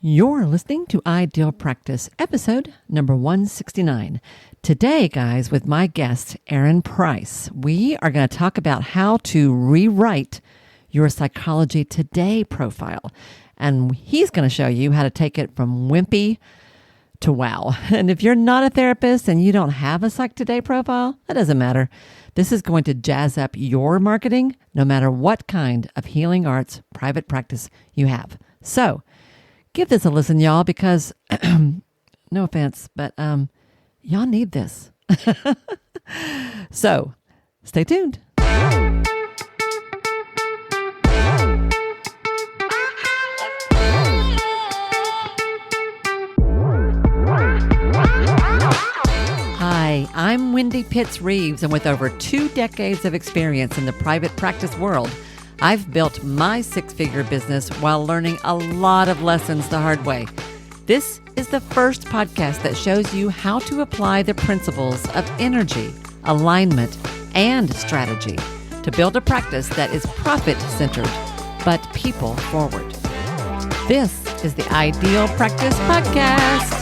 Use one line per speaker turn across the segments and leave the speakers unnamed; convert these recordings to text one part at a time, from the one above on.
You're listening to Ideal Practice, episode number 169. Today, guys, with my guest, Aaron Price, we are going to talk about how to rewrite your Psychology Today profile. And he's going to show you how to take it from wimpy to wow. And if you're not a therapist and you don't have a Psych Today profile, that doesn't matter. This is going to jazz up your marketing, no matter what kind of healing arts private practice you have. So, give this a listen, y'all, because, no offense, but y'all need this. So, stay tuned. Hi, I'm Wendy Pitts-Reeves, and with over 2 decades of experience in the private practice world, I've built my 6-figure business while learning a lot of lessons the hard way. This is the first podcast that shows you how to apply the principles of energy, alignment, and strategy to build a practice that is profit-centered, but people-forward. This is the Ideal Practice Podcast.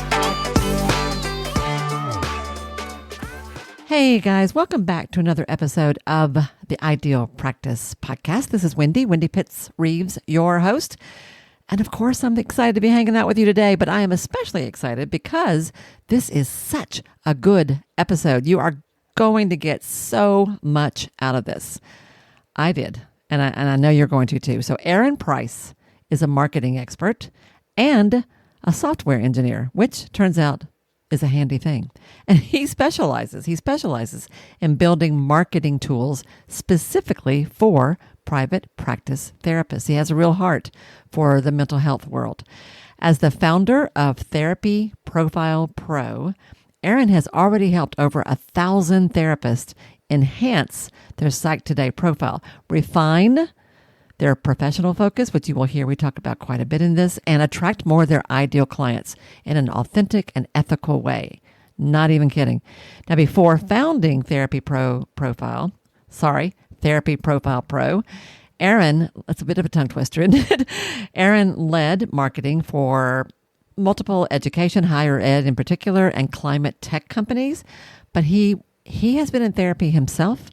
Hey guys, welcome back to another episode of the Ideal Practice Podcast. This is Wendy Pitts-Reeves, your host. And of course, I'm excited to be hanging out with you today, but I am especially excited because this is such a good episode. You are going to get so much out of this. I did, and I know you're going to too. So Aaron Price is a marketing expert and a software engineer, which turns out is a handy thing. And he specializes in building marketing tools specifically for private practice therapists. He has a real heart for the mental health world. As the founder of Therapy Profile Pro, Aaron has already helped over 1,000 therapists enhance their Psych Today profile, refine their professional focus, which you will hear we talk about quite a bit in this, and attract more of their ideal clients in an authentic and ethical way. Not even kidding. Now, before founding Therapy Profile Pro, Aaron, that's a bit of a tongue twister, isn't it? Aaron led marketing for multiple education, higher ed in particular, and climate tech companies. But he has been in therapy himself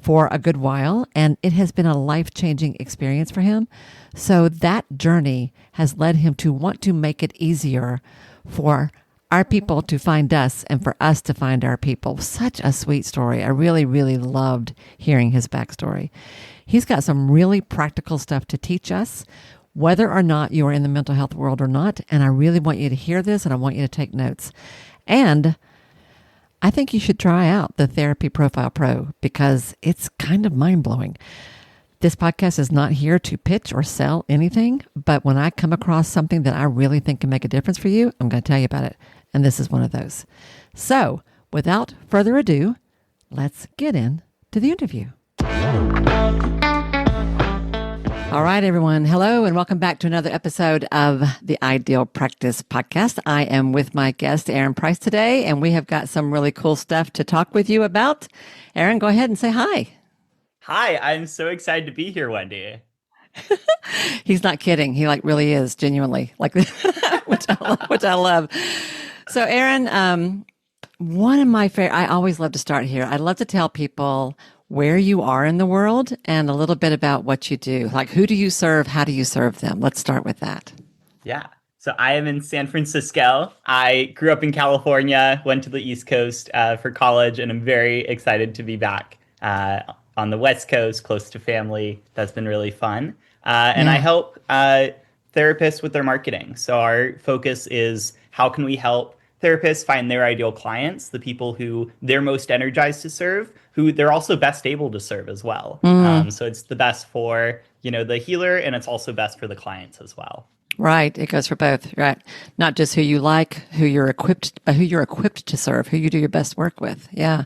for a good while, and it has been a life-changing experience for him. So that journey has led him to want to make it easier for our people to find us and for us to find our people. Such a sweet story. I really, really loved hearing his backstory. He's got some really practical stuff to teach us, whether or not you are in the mental health world or not. And I really want you to hear this, and I want you to take notes. And I think you should try out the Therapy Profile Pro because it's kind of mind-blowing. This podcast is not here to pitch or sell anything, but when I come across something that I really think can make a difference for you, I'm going to tell you about it. And this is one of those. So, without further ado, let's get into the interview. All right, everyone. Hello, and welcome back to another episode of the Ideal Practice Podcast. I am with my guest, Aaron Price, today, and we have got some really cool stuff to talk with you about. Aaron, go ahead and say hi.
Hi, I'm so excited to be here, Wendy.
He's not kidding. He really is, genuinely, which I love. So, Aaron, one of my favorite, I always love to start here. I love to tell people where you are in the world and a little bit about what you do. Like, who do you serve? How do you serve them? Let's start with that.
Yeah. So I am in San Francisco. I grew up in California, went to the East Coast for college, and I'm very excited to be back on the West Coast, close to family. That's been really fun. And I help therapists with their marketing. So our focus is how can we help therapists find their ideal clients, the people who they're most energized to serve, who they're also best able to serve as well. So it's the best for, the healer, and it's also best for the clients as well.
Right. It goes for both, right? Not just who you like, who you're equipped to serve, who you do your best work with. Yeah.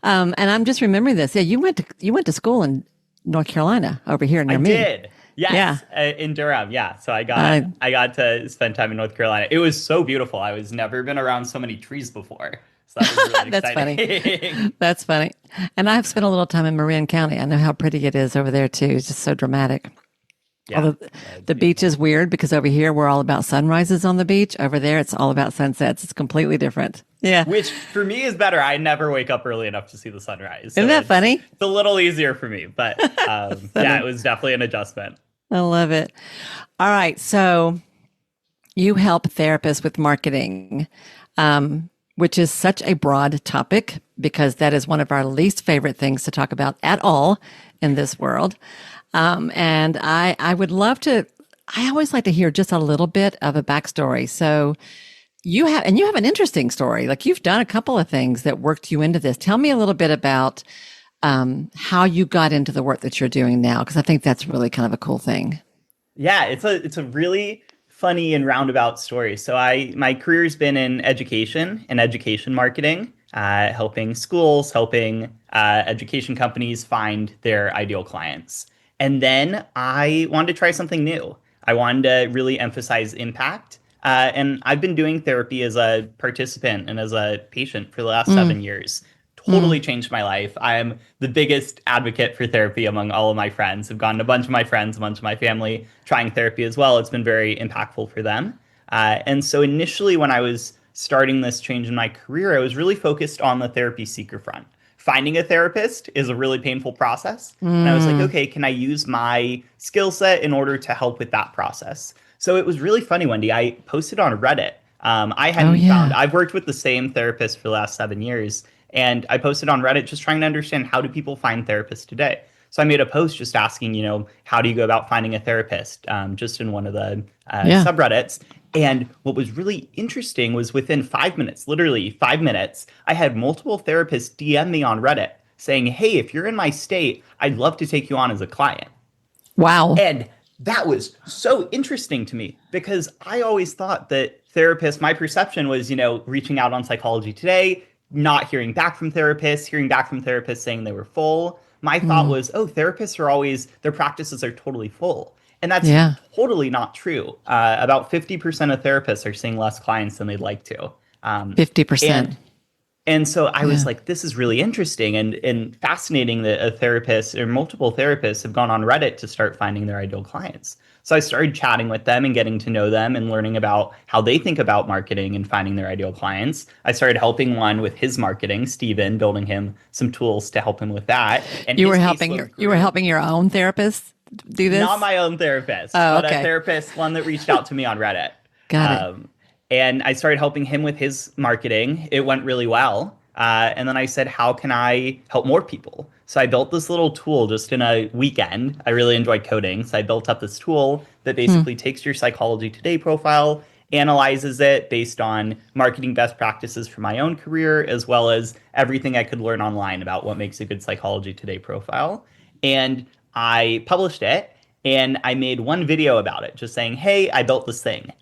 And I'm just remembering this. Yeah, you went to school in North Carolina over here near me.
I did. Yes, yeah. In Durham. Yeah. So I got to spend time in North Carolina. It was so beautiful. I was never been around so many trees before. So that was really
That's
exciting.
funny. That's funny. And I've spent a little time in Marin County. I know how pretty it is over there too. It's just so dramatic.
Yeah.
Although the beach is weird because over here we're all about sunrises on the beach. Over there, it's all about sunsets. It's completely different. Yeah.
Which for me is better. I never wake up early enough to see the sunrise.
Isn't
So
that funny?
it's a little easier for me. But yeah, it
Funny.
was definitely an adjustment.
I love it. All right. So you help therapists with marketing, which is such a broad topic because that is one of our least favorite things to talk about at all in this world. And I would love to, I always like to hear just a little bit of a backstory. So you have an interesting story. Like you've done a couple of things that worked you into this. Tell me a little bit about how you got into the work that you're doing now, because I think that's really kind of a cool thing.
Yeah, it's a really funny and roundabout story. So my career's been in education and education marketing, helping schools, helping education companies find their ideal clients. And then I wanted to try something new. I wanted to really emphasize impact. And I've been doing therapy as a participant and as a patient for the last 7 years. Totally changed my life. I am the biggest advocate for therapy among all of my friends. I've gotten a bunch of my friends, a bunch of my family trying therapy as well. It's been very impactful for them. And so initially, when I was starting this change in my career, I was really focused on the therapy seeker front. Finding a therapist is a really painful process. And I was like, okay, can I use my skill set in order to help with that process? So it was really funny, Wendy. I posted on Reddit. I hadn't found, I've worked with the same therapist for the last 7 years. And I posted on Reddit just trying to understand, how do people find therapists today? So I made a post just asking, how do you go about finding a therapist, just in one of the subreddits. And what was really interesting was within 5 minutes, literally 5 minutes, I had multiple therapists DM me on Reddit saying, hey, if you're in my state, I'd love to take you on as a client.
Wow.
And that was so interesting to me because I always thought that therapists, my perception was, reaching out on Psychology Today, not hearing back from therapists saying they were full. My thought was, therapists are always, their practices are totally full. And that's totally not true. About 50% of therapists are seeing less clients than they'd like to.
50%.
And so I was like, this is really interesting and fascinating that a therapist or multiple therapists have gone on Reddit to start finding their ideal clients. So I started chatting with them and getting to know them and learning about how they think about marketing and finding their ideal clients. I started helping one with his marketing, Steven, building him some tools to help him with that. And
you were helping your own therapist do this?
Not my own therapist, but a therapist, one that reached out to me on Reddit.
Got it.
And I started helping him with his marketing. It went really well. And then I said, how can I help more people? So I built this little tool just in a weekend. I really enjoy coding. So I built up this tool that basically takes your Psychology Today profile, analyzes it based on marketing best practices for my own career, as well as everything I could learn online about what makes a good Psychology Today profile. And I published it and I made one video about it, just saying, hey, I built this thing.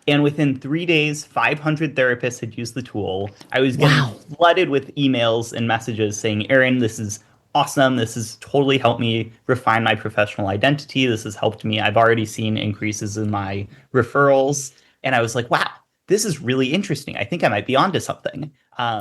And within 3 days, 500 therapists had used the tool. I was getting flooded with emails and messages saying, Aaron, this is awesome. This has totally helped me refine my professional identity. This has helped me. I've already seen increases in my referrals. And I was like, wow, this is really interesting. I think I might be onto something.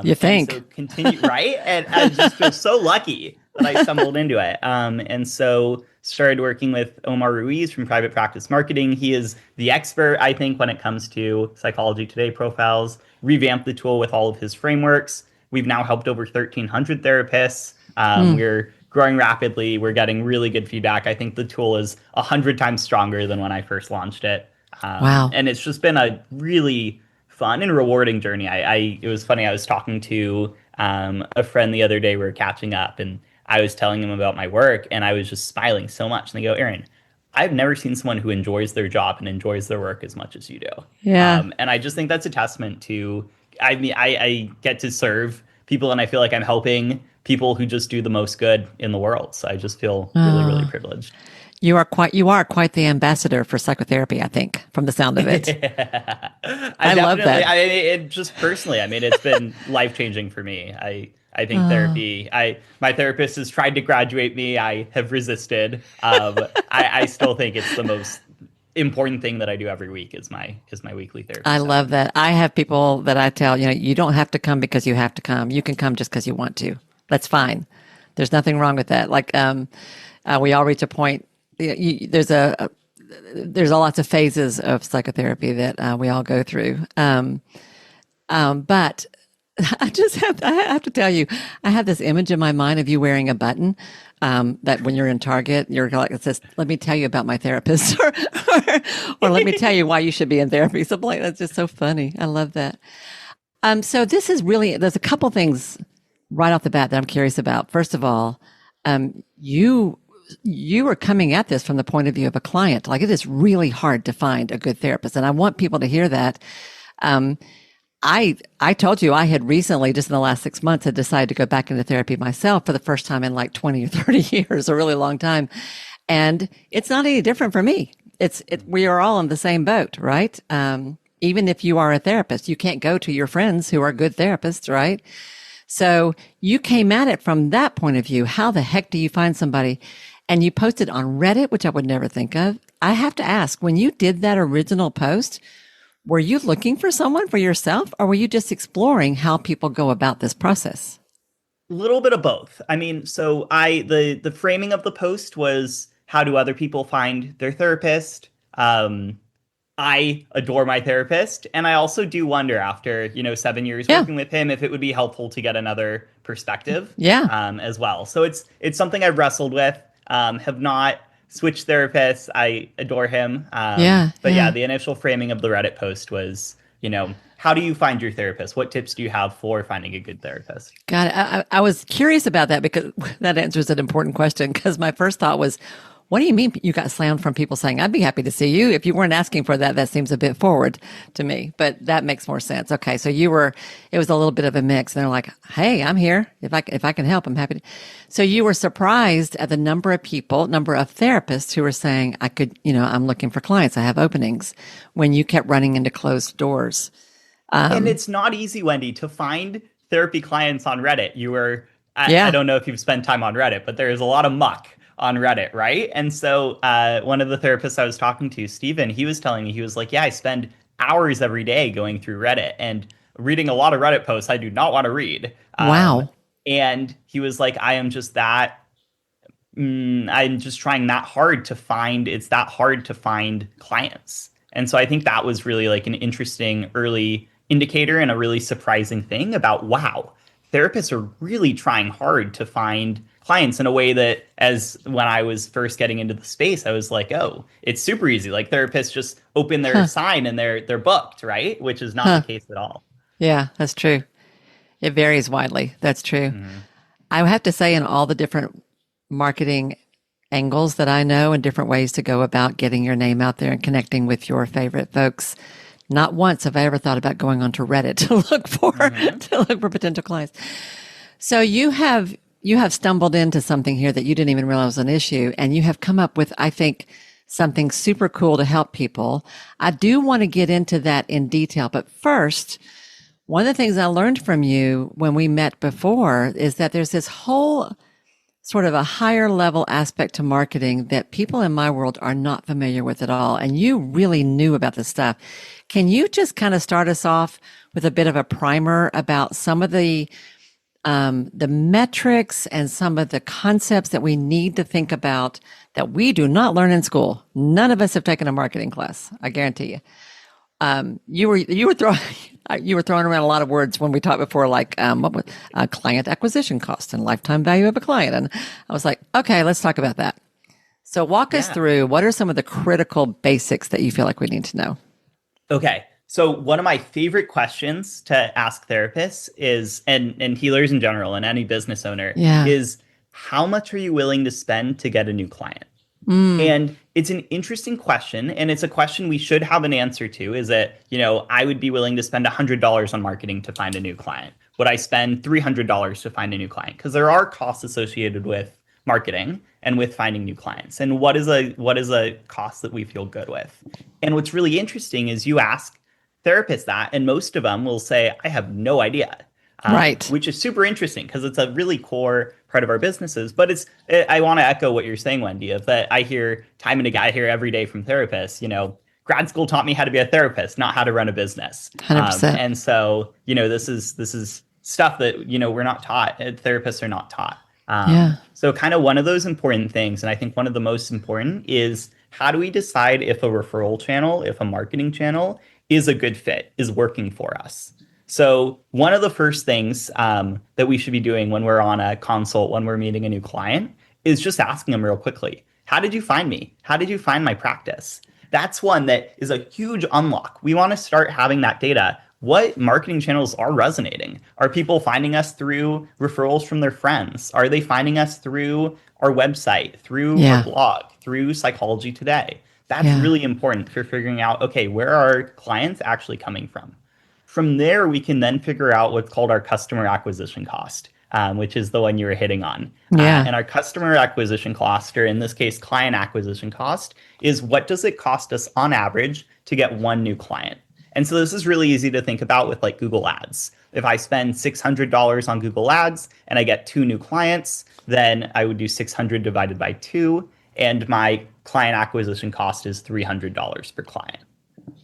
You think?
So continue, right? And I just feel so lucky that I stumbled into it. And so started working with Omar Ruiz from Private Practice Marketing. He is the expert, I think, when it comes to Psychology Today profiles. Revamped the tool with all of his frameworks. We've now helped over 1,300 therapists. We're growing rapidly. We're getting really good feedback. I think the tool is 100 times stronger than when I first launched it.
Wow.
And it's just been a really fun and rewarding journey. It was funny. I was talking to a friend the other day. We were catching up, and I was telling him about my work, and I was just smiling so much. And they go, Aaron, I've never seen someone who enjoys their job and enjoys their work as much as you do.
Yeah.
And I just think that's a testament to, I mean, I get to serve people, and I feel like I'm helping people who just do the most good in the world. So I just feel really, really privileged.
You are quite the ambassador for psychotherapy, I think, from the sound of it. I love that.
It just personally, I mean, it's been life-changing for me. I think therapy, my therapist has tried to graduate me. I have resisted. I still think it's the most important thing that I do every week is my weekly therapy.
I love that. I have people that I tell, you don't have to come because you have to come. You can come just because you want to. That's fine. There's nothing wrong with that. Like, we all reach a point. There's a there's lots of phases of psychotherapy that we all go through. But I have to tell you, I have this image in my mind of you wearing a button that when you're in Target, you're like, it says, let me tell you about my therapist or let me tell you why you should be in therapy. Something like that's just so funny. I love that. So this is really, there's a couple things right off the bat that I'm curious about. First of all, you are coming at this from the point of view of a client. Like it is really hard to find a good therapist. And I want people to hear that. I told you I had recently, just in the last 6 months, had decided to go back into therapy myself for the first time in like 20 or 30 years, a really long time. And it's not any different for me. We are all in the same boat, right? Even if you are a therapist, you can't go to your friends who are good therapists, right? So you came at it from that point of view. How the heck do you find somebody? And you posted on Reddit, which I would never think of. I have to ask, when you did that original post, were you looking for someone for yourself, or were you just exploring how people go about this process?
A little bit of both. I mean, so the framing of the post was, how do other people find their therapist? I adore my therapist, and I also do wonder, after 7 years working with him, if it would be helpful to get another perspective, as well. So it's something I've wrestled with. Have not switched therapists. I adore him. But the initial framing of the Reddit post was, how do you find your therapist? What tips do you have for finding a good therapist?
Got it. I was curious about that because that answers an important question. Because my first thought was, what do you mean you got slammed from people saying, I'd be happy to see you? If you weren't asking for that, that seems a bit forward to me, but that makes more sense. Okay. So it was a little bit of a mix. And they're like, hey, I'm here. If I can help, I'm happy to. So you were surprised at the number of therapists who were saying, I'm looking for clients. I have openings, when you kept running into closed doors.
And it's not easy, Wendy, to find therapy clients on Reddit. I don't know if you've spent time on Reddit, but there is a lot of muck on Reddit, right? And so one of the therapists I was talking to, Steven, he was telling me, he was like, I spend hours every day going through Reddit and reading a lot of Reddit posts I do not want to read.
Wow.
And he was like, I'm just trying that hard to find, it's that hard to find clients. And so I think that was really like an interesting early indicator and a really surprising thing about, wow, therapists are really trying hard to find clients in a way that, as when I was first getting into the space, I was like, oh, it's super easy. Like therapists just open their sign and they're booked, right? Which is not the case at all.
Yeah, that's true. It varies widely. That's true. Mm-hmm. I have to say, in all the different marketing angles that I know and different ways to go about getting your name out there and connecting with your favorite folks, not once have I ever thought about going onto Reddit to look for potential clients. So you have stumbled into something here that you didn't even realize was an issue, and you have come up with, I think, something super cool to help people. I do want to get into that in detail, but first, one of the things I learned from you when we met before is that there's this whole sort of a higher level aspect to marketing that people in my world are not familiar with at all. And you really knew about this stuff. Can you just kind of start us off with a bit of a primer about some of the metrics and some of the concepts that we need to think about that we do not learn in school? None of us have taken a marketing class, I guarantee you. You were throwing around a lot of words when we talked before, like what was client acquisition cost and lifetime value of a client, and I was like, okay, let's talk about that. So walk us through, what are some of the critical basics that you feel like we need to know?
Okay, so one of my favorite questions to ask therapists is, and healers in general, and any business owner, is, how much are you willing to spend to get a new client? And it's an interesting question, and it's a question we should have an answer to. Is that, I would be willing to spend $100 on marketing to find a new client. Would I spend $300 to find a new client? Because there are costs associated with marketing and with finding new clients. And what is a cost that we feel good with? And what's really interesting is you ask therapists that, and most of them will say, I have no idea.
Right.
Which is super interesting because it's a really core part of our businesses. But I want to echo what you're saying, Wendy, of that I hear time and again, I hear every day from therapists, grad school taught me how to be a therapist, not how to run a business.
100%.
And so, this is stuff that, we're not taught. Therapists are not taught. So kind of one of those important things, and I think one of the most important, is how do we decide if a referral channel, if a marketing channel is a good fit, is working for us? So one of the first things that we should be doing when we're on a consult, when we're meeting a new client, is just asking them real quickly, how did you find me? How did you find my practice? That's one that is a huge unlock. We want to start having that data. What marketing channels are resonating? Are people finding us through referrals from their friends? Are they finding us through our website, through our
Yeah.
blog, through Psychology Today? That's
Yeah.
really important for figuring out, okay, where are clients actually coming from? From there, we can then figure out what's called our customer acquisition cost, which is the one you were hitting on.
Yeah.
And our customer acquisition cost, or in this case, client acquisition cost, is what does it cost us on average to get one new client? And so this is really easy to think about with like Google Ads. If I spend $600 on Google Ads and I get 2 new clients, then I would do 600 divided by 2, and my client acquisition cost is $300 per client.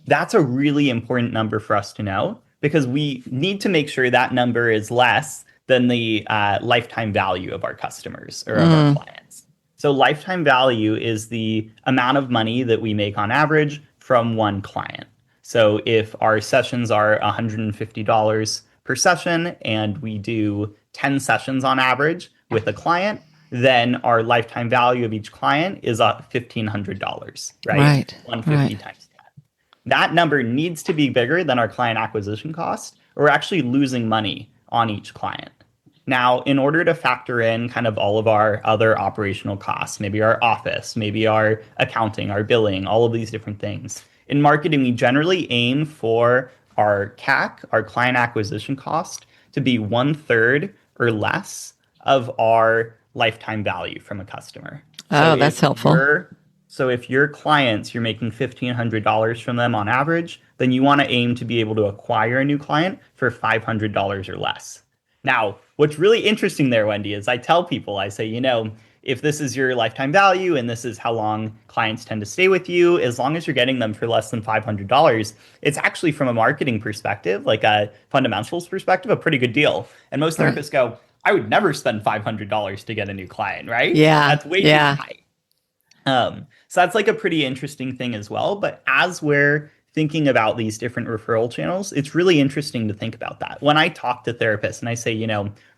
That's a really important number for us to know because we need to make sure that number is less than the lifetime value of our customers or of our clients. So lifetime value is the amount of money that we make on average from one client. So if our sessions are $150 per session and we do 10 sessions on average with a client, then our lifetime value of each client is $1,500, right?
Right.
150 times 10. That number needs to be bigger than our client acquisition cost, or we're actually losing money on each client. Now, in order to factor in kind of all of our other operational costs, maybe our office, maybe our accounting, our billing, all of these different things, in marketing, we generally aim for our CAC, our client acquisition cost, to be 1/3 or less of our lifetime value from a customer.
Oh, that's helpful.
So if your clients, you're making $1,500 from them on average, then you want to aim to be able to acquire a new client for $500 or less. Now, what's really interesting there, Wendy, is I tell people, I say, if this is your lifetime value and this is how long clients tend to stay with you, as long as you're getting them for less than $500, it's actually from a marketing perspective, like a fundamentals perspective, a pretty good deal. And most therapists go, I would never spend $500 to get a new client, right?
Yeah.
That's way too high. So that's like a pretty interesting thing as well. But as we're thinking about these different referral channels, it's really interesting to think about that. When I talk to therapists and I say,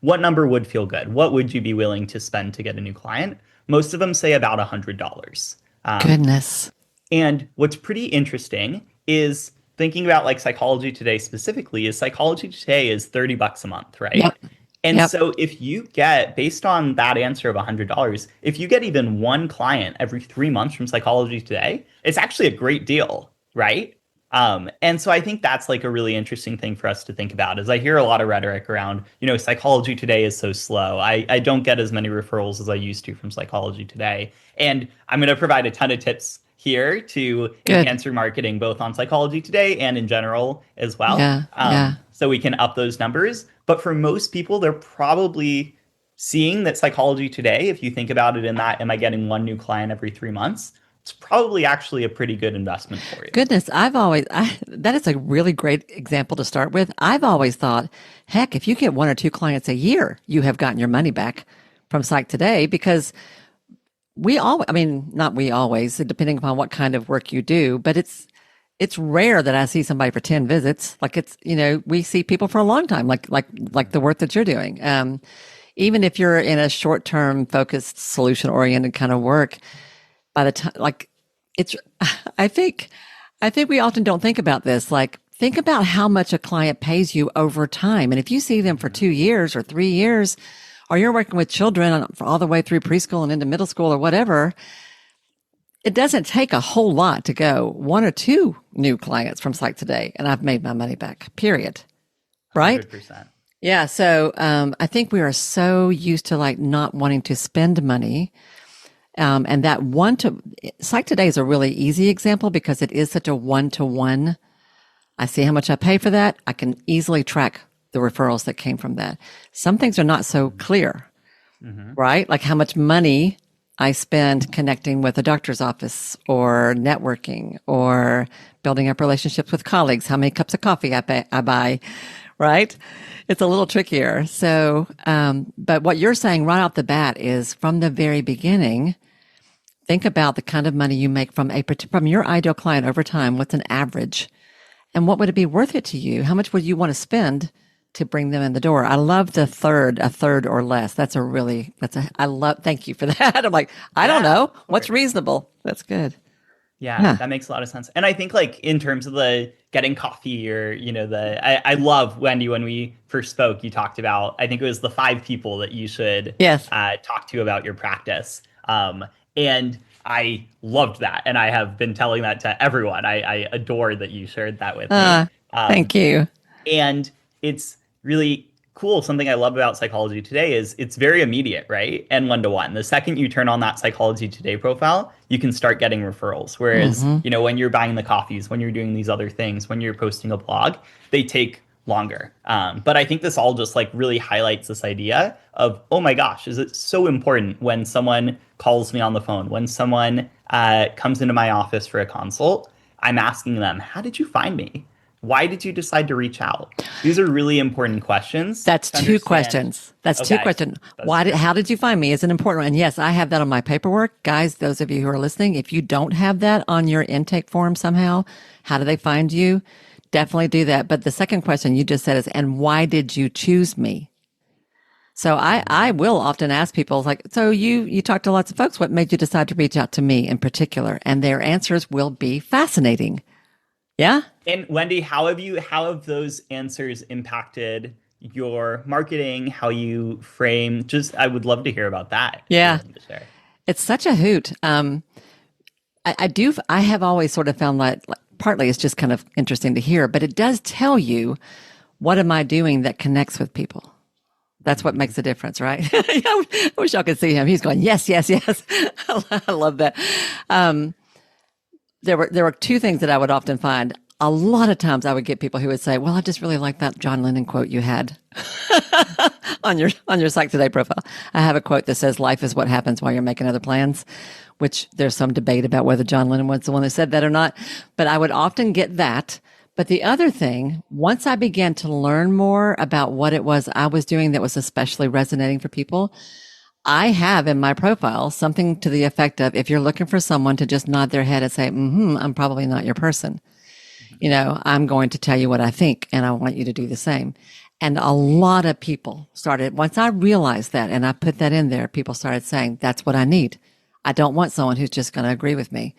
what number would feel good? What would you be willing to spend to get a new client? Most of them say about $100.
Goodness.
And what's pretty interesting is thinking about like Psychology Today specifically, is Psychology Today is $30 a month, right?
Yep.
And so if you get, based on that answer of $100, if you get even one client every 3 months from Psychology Today, it's actually a great deal, right? And so I think that's like a really interesting thing for us to think about, is I hear a lot of rhetoric around, Psychology Today is so slow. I don't get as many referrals as I used to from Psychology Today. And I'm going to provide a ton of tips here to enhance your marketing, both on Psychology Today and in general as well. So we can up those numbers. But for most people, they're probably seeing that Psychology Today, if you think about it in that, am I getting one new client every 3 months? It's probably actually a pretty good investment for you.
Goodness, that is a really great example to start with. I've always thought, heck, if you get 1 or 2 clients a year, you have gotten your money back from Psych Today, because not we always, depending upon what kind of work you do, but it's rare that I see somebody for 10 visits. Like we see people for a long time, like the work that you're doing. Even if you're in a short-term focused, solution-oriented kind of work, by the time, I think we often don't think about this. Like, think about how much a client pays you over time. And if you see them for 2 years or 3 years, or you're working with children all the way through preschool and into middle school or whatever, it doesn't take a whole lot to go 1 or 2 new clients from Psych Today, and I've made my money back, period. Right?
100%.
Yeah. So I think we are so used to like not wanting to spend money. And that Psych Today is a really easy example because it is such a 1-to-1. I see how much I pay for that. I can easily track the referrals that came from that. Some things are not so clear, right? Like how much money I spend connecting with a doctor's office or networking or building up relationships with colleagues, how many cups of coffee I buy, right? It's a little trickier. So, but what you're saying right off the bat is from the very beginning, think about the kind of money you make from from your ideal client over time. What's an average? And what would it be worth it to you? How much would you want to spend to bring them in the door? I love a third or less. Thank you for that. I'm like, I don't know. What's reasonable? That's good.
Yeah, that makes a lot of sense. And I think like in terms of the getting coffee or, I love, Wendy, when we first spoke, you talked about, I think it was the 5 people that you should talk to about your practice. And I loved that. And I have been telling that to everyone. I adore that you shared that with me.
Thank you.
And it's really cool. Something I love about Psychology Today is it's very immediate, right? And one-to-one. The second you turn on that Psychology Today profile, you can start getting referrals. Whereas, when you're buying the coffees, when you're doing these other things, when you're posting a blog, they take longer. But I think this all just like really highlights this idea of, oh my gosh, is it so important when someone calls me on the phone, when someone comes into my office for a consult, I'm asking them, how did you find me? Why did you decide to reach out? These are really important questions.
That's 2 questions. That's okay. 2 questions. How did you find me is an important one. And yes, I have that on my paperwork. Guys, those of you who are listening, if you don't have that on your intake form somehow, how do they find you? Definitely do that. But the second question you just said is, and why did you choose me? So I will often ask people like, so you talked to lots of folks. What made you decide to reach out to me in particular? And their answers will be fascinating. Yeah.
And Wendy, how have those answers impacted your marketing, how you frame? I would love to hear about that.
Yeah. It's such a hoot. I have always sort of found that partly it's just kind of interesting to hear, but it does tell you, what am I doing that connects with people? That's what makes the difference, right? I wish y'all could see him. He's going, yes, yes, yes. I love that. There were 2 things that I would often find. A lot of times I would get people who would say, well, I just really like that John Lennon quote you had on your Psych Today profile. I have a quote that says, life is what happens while you're making other plans, which there's some debate about whether John Lennon was the one who said that or not. But I would often get that. But the other thing, once I began to learn more about what it was I was doing that was especially resonating for people, I have in my profile something to the effect of, if you're looking for someone to just nod their head and say, I'm probably not your person. I'm going to tell you what I think, and I want you to do the same. And a lot of people started, once I realized that and I put that in there, people started saying, that's what I need. I don't want someone who's just going to agree with me.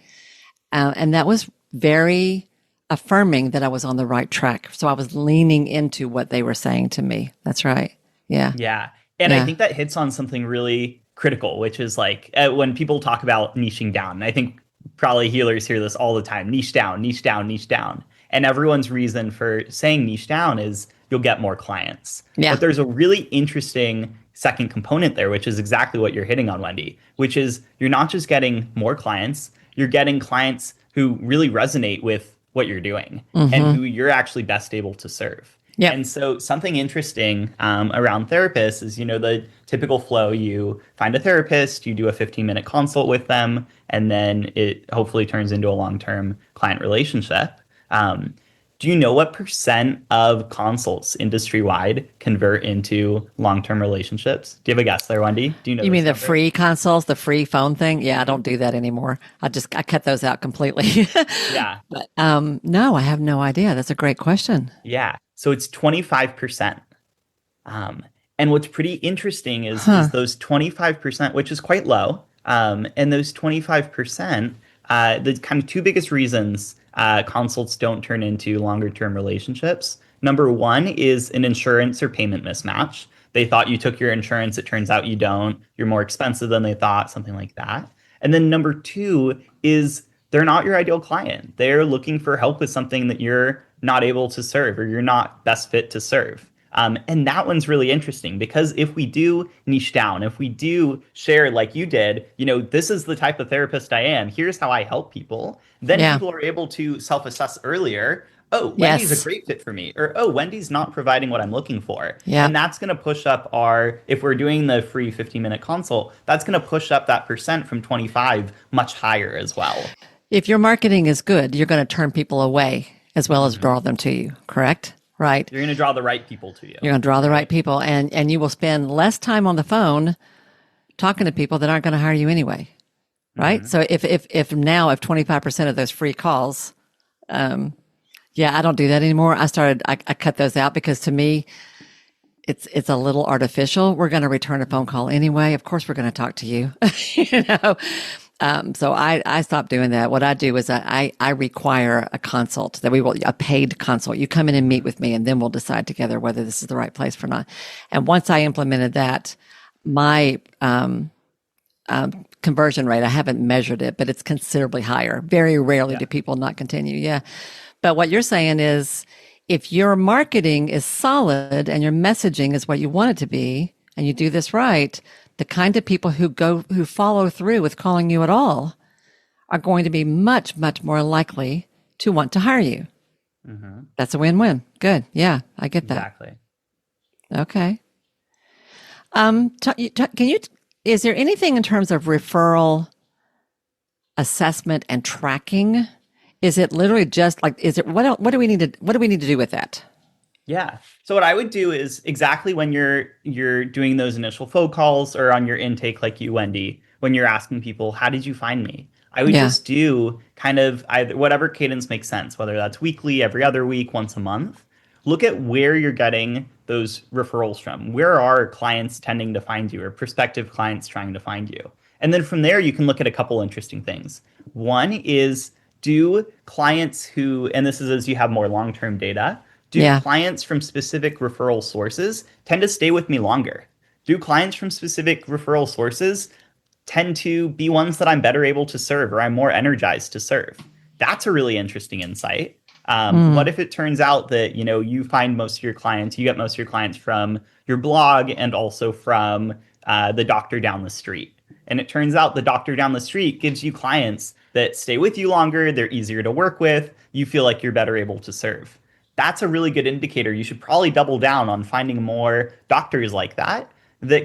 And that was very affirming that I was on the right track. So I was leaning into what they were saying to me. That's right. Yeah.
Yeah. And I think that hits on something really critical, which is like when people talk about niching down, I think probably healers hear this all the time, niche down, niche down, niche down. And everyone's reason for saying niche down is you'll get more clients. Yeah. But there's a really interesting second component there, which is exactly what you're hitting on, Wendy, which is you're not just getting more clients, you're getting clients who really resonate with what you're doing and who you're actually best able to serve. Yep. And so something interesting around therapists is, the typical flow. You find a therapist, you do a 15-minute consult with them, and then it hopefully turns into a long-term client relationship. Do you know what % of consults industry-wide convert into long-term relationships? Do you have a guess there, Wendy? Do you know?
You mean the free consults, the free phone thing? Yeah, I don't do that anymore. I cut those out completely.
Yeah.
But no, I have no idea. That's a great question.
Yeah. So it's 25%. And what's pretty interesting is those 25%, which is quite low. And those 25%, the kind of 2 biggest reasons consults don't turn into longer term relationships. Number 1 is an insurance or payment mismatch. They thought you took your insurance. It turns out you don't. You're more expensive than they thought, something like that. And then number 2 is they're not your ideal client. They're looking for help with something that you're not able to serve or you're not best fit to serve. And that one's really interesting because if we do niche down, if we do share like you did, this is the type of therapist I am, here's how I help people, then people are able to self-assess earlier. Oh, Wendy's a great fit for me. Or, oh, Wendy's not providing what I'm looking for. Yeah. And that's going to push up if we're doing the free 15-minute consult, that's going to push up that % from 25 much higher as well.
If your marketing is good, you're going to turn people away as well as draw them to you, correct? Right.
You're going to draw the right people to you.
You're going to draw the right people, and you will spend less time on the phone talking to people that aren't going to hire you anyway. right? So if 25% of those free calls, yeah, I don't do that anymore. I cut those out because to me, it's a little artificial. We're going to return a phone call anyway. Of course, we're going to talk to you, you know. So I stopped doing that. What I do is I require a consult a paid consult. You come in and meet with me, and then we'll decide together whether this is the right place or not. And once I implemented that, my conversion rate, I haven't measured it, but it's considerably higher. Very rarely do people not continue. Yeah. But what you're saying is, if your marketing is solid and your messaging is what you want it to be, and you do this right, the kind of people who follow through with calling you at all are going to be much, much more likely to want to hire you. Mm-hmm. That's a win-win. Good. Yeah, I get that.
Exactly.
Okay. Is there anything in terms of referral assessment and tracking? Is it literally just like, what do we need to do with that?
Yeah. So what I would do is exactly when you're doing those initial phone calls or on your intake, like you, Wendy, when you're asking people, how did you find me? I would just do kind of either whatever cadence makes sense, whether that's weekly, every other week, once a month. Look at where you're getting those referrals from. Where are clients tending to find you or prospective clients trying to find you? And then from there, you can look at a couple interesting things. One is, do clients who, and this is as you have more long-term data, do clients from specific referral sources tend to stay with me longer? Do clients from specific referral sources tend to be ones that I'm better able to serve or I'm more energized to serve? That's a really interesting insight. What if it turns out that, you find most of your clients, you get most of your clients from your blog and also from the doctor down the street. And it turns out the doctor down the street gives you clients that stay with you longer, they're easier to work with, you feel like you're better able to serve. That's a really good indicator. You should probably double down on finding more doctors like that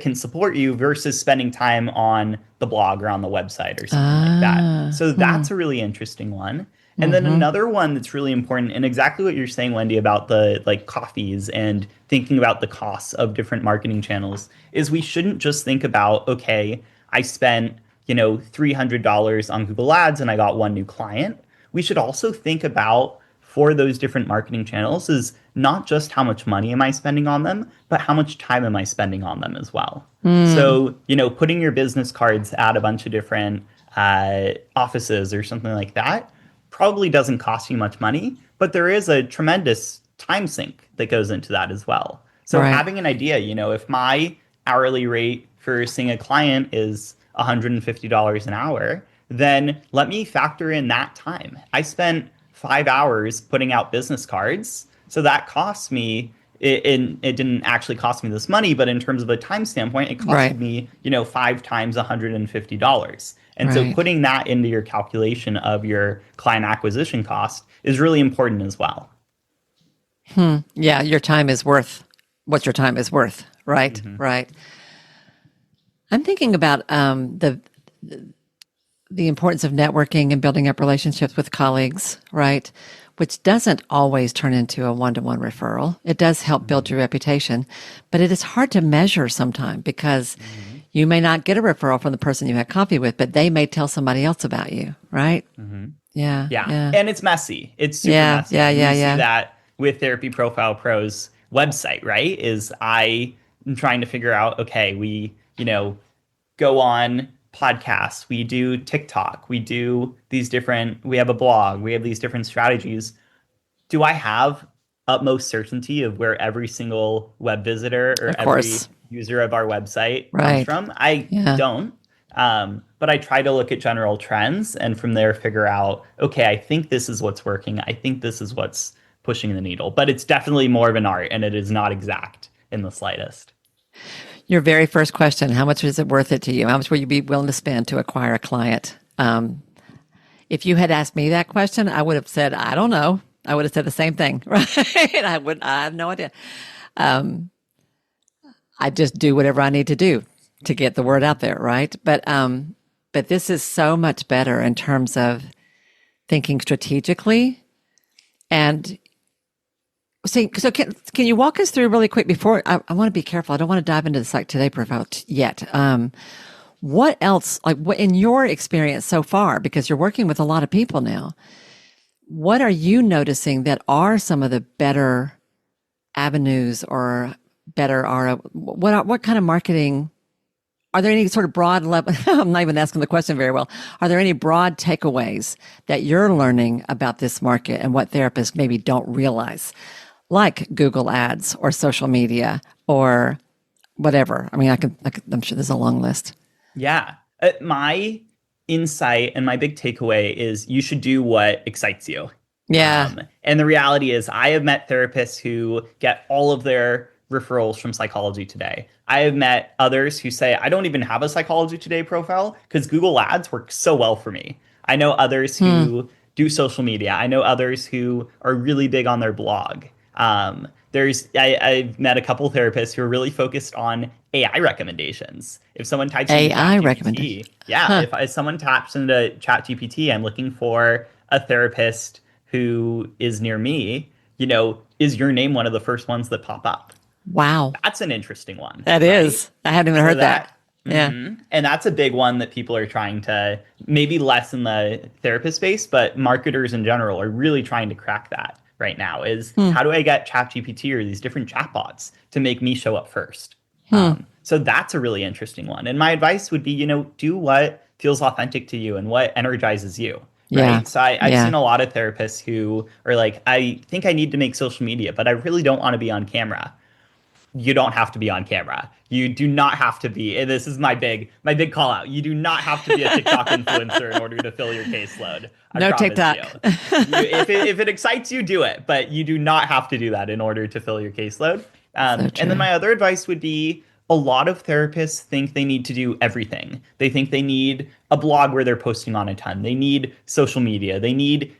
can support you versus spending time on the blog or on the website or something like that. So that's a really interesting one. And then another one that's really important, and exactly what you're saying, Wendy, about the coffees and thinking about the costs of different marketing channels, is we shouldn't just think about, okay, I spent $300 on Google Ads and I got one new client. We should also think about, for those different marketing channels, is not just how much money am I spending on them, but how much time am I spending on them as well. So, putting your business cards at a bunch of different offices or something like that probably doesn't cost you much money, but there is a tremendous time sink that goes into that as well. So having an idea, if my hourly rate for seeing a client is $150 an hour, then let me factor in that time. I spent 5 hours putting out business cards, so that cost me, it didn't actually cost me this money, but in terms of a time standpoint, it costed me, 5 times $150. And so putting that into your calculation of your client acquisition cost is really important as well.
Yeah, your time is worth what your time is worth, right? Right. I'm thinking about the importance of networking and building up relationships with colleagues, right? Which doesn't always turn into a one-to-one referral. It does help build your reputation, but it is hard to measure sometimes because you may not get a referral from the person you had coffee with, but they may tell somebody else about you, right? Yeah.
And it's messy. It's super messy. You see that with Therapy Profile Pro's website, right? Is I am trying to figure out, okay, we, go on podcasts, we do TikTok, we have a blog, we have these different strategies. Do I have utmost certainty of where every single web visitor or every user of our website comes from? I don't. But I try to look at general trends and from there figure out, okay, I think this is what's working. I think this is what's pushing the needle. But it's definitely more of an art and it is not exact in the slightest.
Your very first question, how much is it worth it to you? How much will you be willing to spend to acquire a client? If you had asked me that question, I would have said, I don't know. I would have said the same thing, right? I have no idea. I just do whatever I need to do to get the word out there, right? But this is so much better in terms of thinking strategically. And so can you walk us through really quick before I want to be careful. I don't want to dive into the psych today profile yet. What else, like what in your experience so far, because you're working with a lot of people now, what are you noticing that are some of the better avenues or better are what kind of marketing are there any sort of broad level I'm not even asking the question very well. Are there any broad takeaways that you're learning about this market and what therapists maybe don't realize, like Google ads or social media or whatever? I mean, I'm sure there's a long list.
Yeah. My insight and my big takeaway is you should do what excites you.
Yeah.
And the reality is, I have met therapists who get all of their referrals from Psychology Today. I have met others who say, I don't even have a Psychology Today profile because Google Ads work so well for me. I know others who do social media. I know others who are really big on their blog. I've met a couple therapists who are really focused on AI recommendations. If someone types into
AI recommendation.
ChatGPT, yeah, if someone taps into ChatGPT, I'm looking for a therapist who is near me, is your name one of the first ones that pop up?
Wow.
That's an interesting one,
That
right?
is. I hadn't even
So
heard that. Yeah.
and that's a big one that people are trying to maybe less in the therapist space, but marketers in general are really trying to crack that right now is how do I get ChatGPT or these different chatbots to make me show up first? So that's a really interesting one. And my advice would be, do what feels authentic to you and what energizes you.
Yeah.
Right. So I've seen a lot of therapists who are like, I think I need to make social media, but I really don't want to be on camera. You don't have to be on camera. You do not have to be. And this is my big call out. You do not have to be a TikTok influencer in order to fill your caseload. I
No
promise
TikTok.
if it excites you, do it. But you do not have to do that in order to fill your caseload.
So
And then my other advice would be a lot of therapists think they need to do everything. They think they need a blog where they're posting on a ton. They need social media. They need,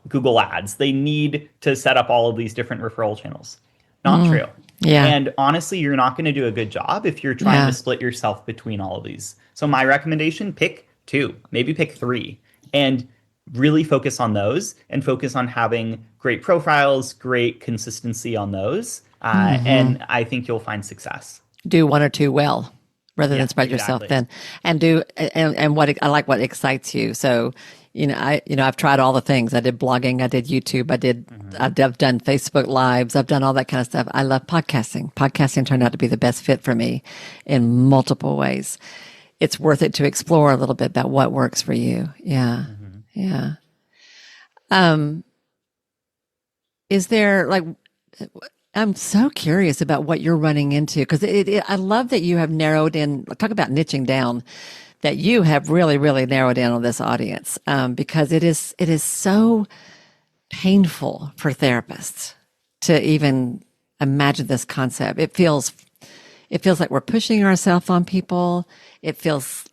Google ads. They need to set up all of these different referral channels. Not true.
Yeah.
And honestly, you're not going to do a good job if you're trying to split yourself between all of these. So my recommendation, pick two, maybe pick three, and really focus on those and focus on having great profiles, great consistency on those. And I think you'll find success.
Do one or two well rather than spread yourself
Exactly.
thin and what I like what excites you. So, I've tried all the things. I did blogging, I did YouTube, I've done Facebook lives, I've done all that kind of stuff. I love podcasting. Podcasting turned out to be the best fit for me in multiple ways. It's worth it to explore a little bit about what works for you. Yeah. Yeah. Is there like, I'm so curious about what you're running into because I love that you have narrowed in, talk about niching down, that you have really, really narrowed in on this audience because it is so painful for therapists to even imagine this concept. It feels like we're pushing ourselves on people. It feels,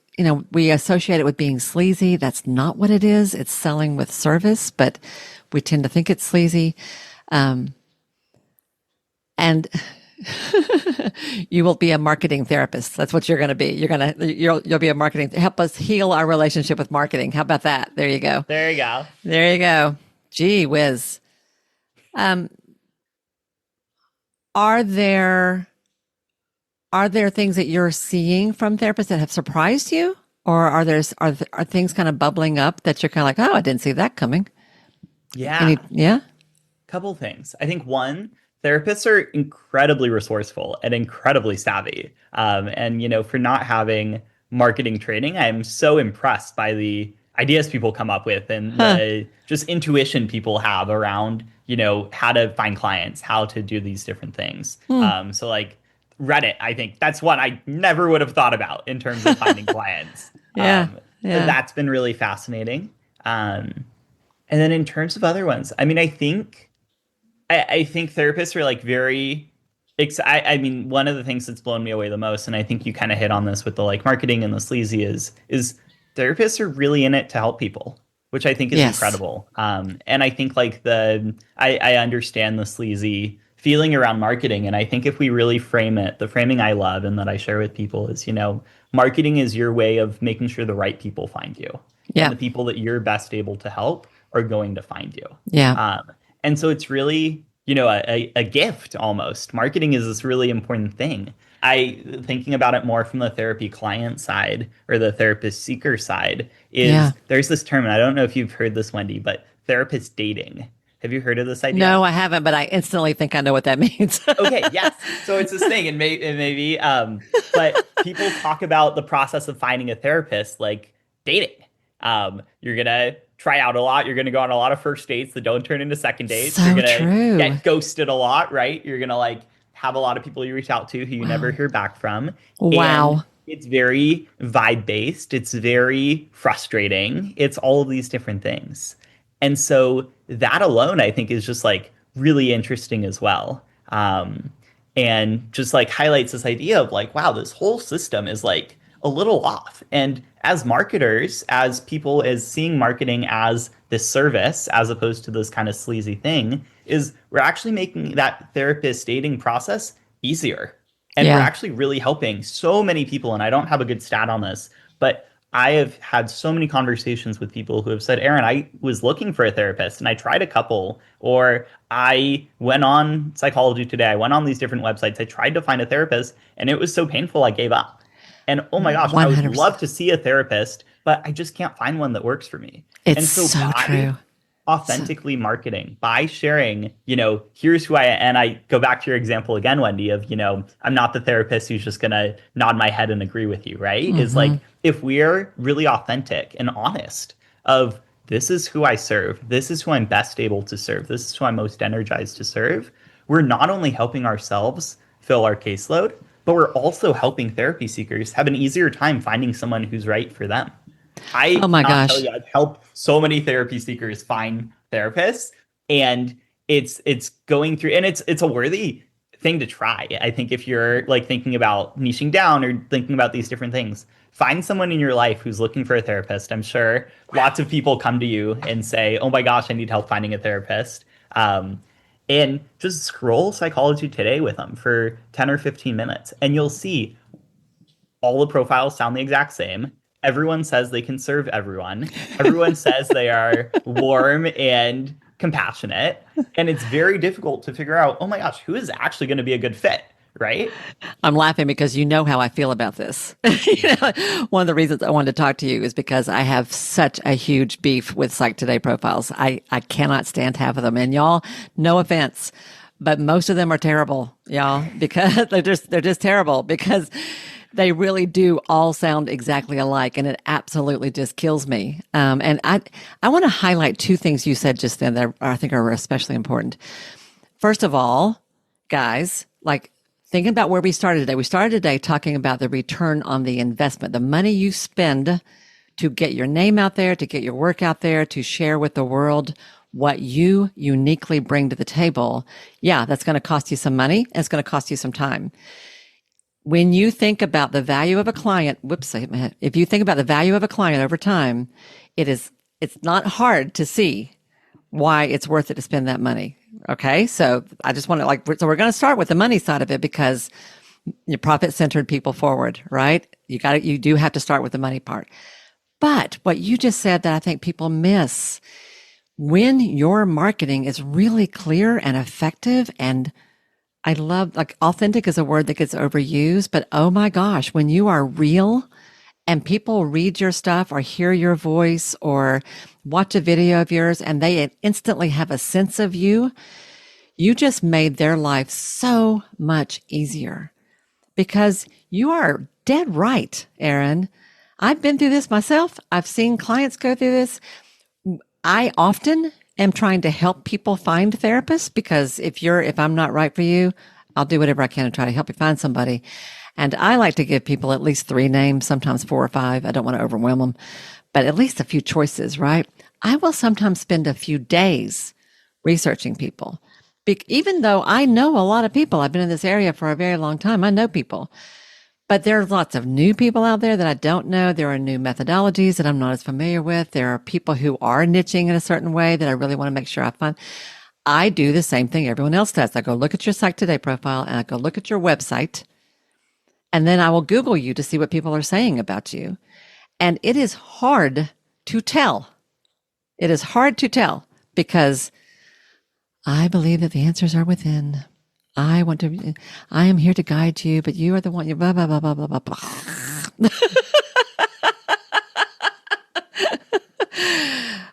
we associate it with being sleazy. That's not what it is. It's selling with service, but we tend to think it's sleazy. And you will be a marketing therapist. That's what you're going to be. You'll be a marketing. Help us heal our relationship with marketing. How about that? There you go.
There you go.
There you go. Gee whiz. Are there things that you're seeing from therapists that have surprised you, or are things kind of bubbling up that you're kind of like, oh, I didn't see that coming?
Yeah.
Yeah.
Couple things. I think one, therapists are incredibly resourceful and incredibly savvy. And for not having marketing training, I'm so impressed by the ideas people come up with and the just intuition people have around, how to find clients, how to do these different things. So like Reddit, I think that's one I never would have thought about in terms of finding clients.
Yeah.
That's been really fascinating. And then in terms of other ones, I mean, I think therapists are like very I mean, one of the things that's blown me away the most, and I think you kind of hit on this with the like marketing and the sleazy is therapists are really in it to help people, which I think is incredible. And I think like I understand the sleazy feeling around marketing. And I think if we really frame it, the framing I love and that I share with people is, marketing is your way of making sure the right people find you.
Yeah.
And the people that you're best able to help are going to find you.
Yeah.
And so it's really, a gift almost. Marketing is this really important thing. I thinking about it more from the therapy client side or the therapist seeker side
Yeah.
is there's this term, and I don't know if you've heard this, Wendy, but therapist dating. Have you heard of this idea?
No, I haven't, but I instantly think I know what that means.
Okay, yes. So it's this thing, and maybe, but people talk about the process of finding a therapist like dating. You're gonna try out a lot. You're gonna go on a lot of first dates that don't turn into second dates. You're
So
gonna
true.
get ghosted a lot, right? You're gonna like have a lot of people you reach out to who you never
Wow.
hear back from, and
Wow.
it's very vibe based. It's very frustrating. It's all of these different things. And so that alone, I think, is just like really interesting as well. And just like highlights this idea of like, wow, this whole system is like a little off. And as marketers, as people, as seeing marketing as this service as opposed to this kind of sleazy thing, is we're actually making that therapist dating process easier. And we're
Yeah.
actually really helping so many people. And I don't have a good stat on this, but I have had so many conversations with people who have said, Aaron, I was looking for a therapist and I tried a couple, or I went on Psychology Today. I went on these different websites. I tried to find a therapist and it was so painful, I gave up. And oh my gosh, I would
100%.
love to see a therapist, but I just can't find one that works for me.
It's
And so
so
by
true. So,
authentically marketing, by sharing, here's who I am. And I go back to your example again, Wendy, of, I'm not the therapist who's just going to nod my head and agree with you, right? Is
mhm.
like, if we're really authentic and honest of this is who I serve, this is who I'm best able to serve, this is who I'm most energized to serve, we're not only helping ourselves fill our caseload, but we're also helping therapy seekers have an easier time finding someone who's right for them. I
Oh my
cannot tell
gosh.
you, I've helped so many therapy seekers find therapists, and it's going through, and it's a worthy thing to try. I think if you're like thinking about niching down or thinking about these different things, find someone in your life who's looking for a therapist. I'm sure lots of people come to you and say, "Oh my gosh, I need help finding a therapist." And just scroll Psychology Today with them for 10 or 15 minutes, and you'll see all the profiles sound the exact same. Everyone says they can serve everyone. Everyone says they are warm and compassionate. And it's very difficult to figure out, oh my gosh, who is actually going to be a good fit, right?
I'm laughing because you know how I feel about this. One of the reasons I wanted to talk to you is because I have such a huge beef with Psych Today profiles. I cannot stand half of them. And y'all, no offense, but most of them are terrible, y'all, because they're just terrible because they really do all sound exactly alike, and it absolutely just kills me. And I want to highlight two things you said just then that I think are especially important. First of all, guys, like thinking about where we started today. We started today talking about the return on the investment, the money you spend to get your name out there, to get your work out there, to share with the world what you uniquely bring to the table. Yeah, that's going to cost you some money. And it's going to cost you some time. When you think about the value of a client, if you think about the value of a client over time, it's not hard to see why it's worth it to spend that money. Okay. So I just want to so we're going to start with the money side of it because your profit centered people forward, right? You do have to start with the money part. But what you just said that I think people miss, when your marketing is really clear and effective, and I love, like, authentic is a word that gets overused, but oh my gosh, when you are real and people read your stuff or hear your voice or watch a video of yours and they instantly have a sense of you, you just made their life so much easier because you are dead right, Aaron. I've been through this myself. I've seen clients go through this. I often am trying to help people find therapists because if I'm not right for you, I'll do whatever I can to try to help you find somebody. And I like to give people at least 3 names, sometimes 4 or 5. I don't want to overwhelm them, but at least a few choices, right? I will sometimes spend a few days researching people. Even though I know a lot of people, I've been in this area for a very long time. I know people. But there are lots of new people out there that I don't know. There are new methodologies that I'm not as familiar with. There are people who are niching in a certain way that I really want to make sure I find. I do the same thing everyone else does. I go look at your Psych Today profile and I go look at your website, and then I will Google you to see what people are saying about you. And it is hard to tell. It is hard to tell because I believe that the answers are within. I am here to guide you, but you are the one, you blah, blah, blah, blah, blah, blah, blah.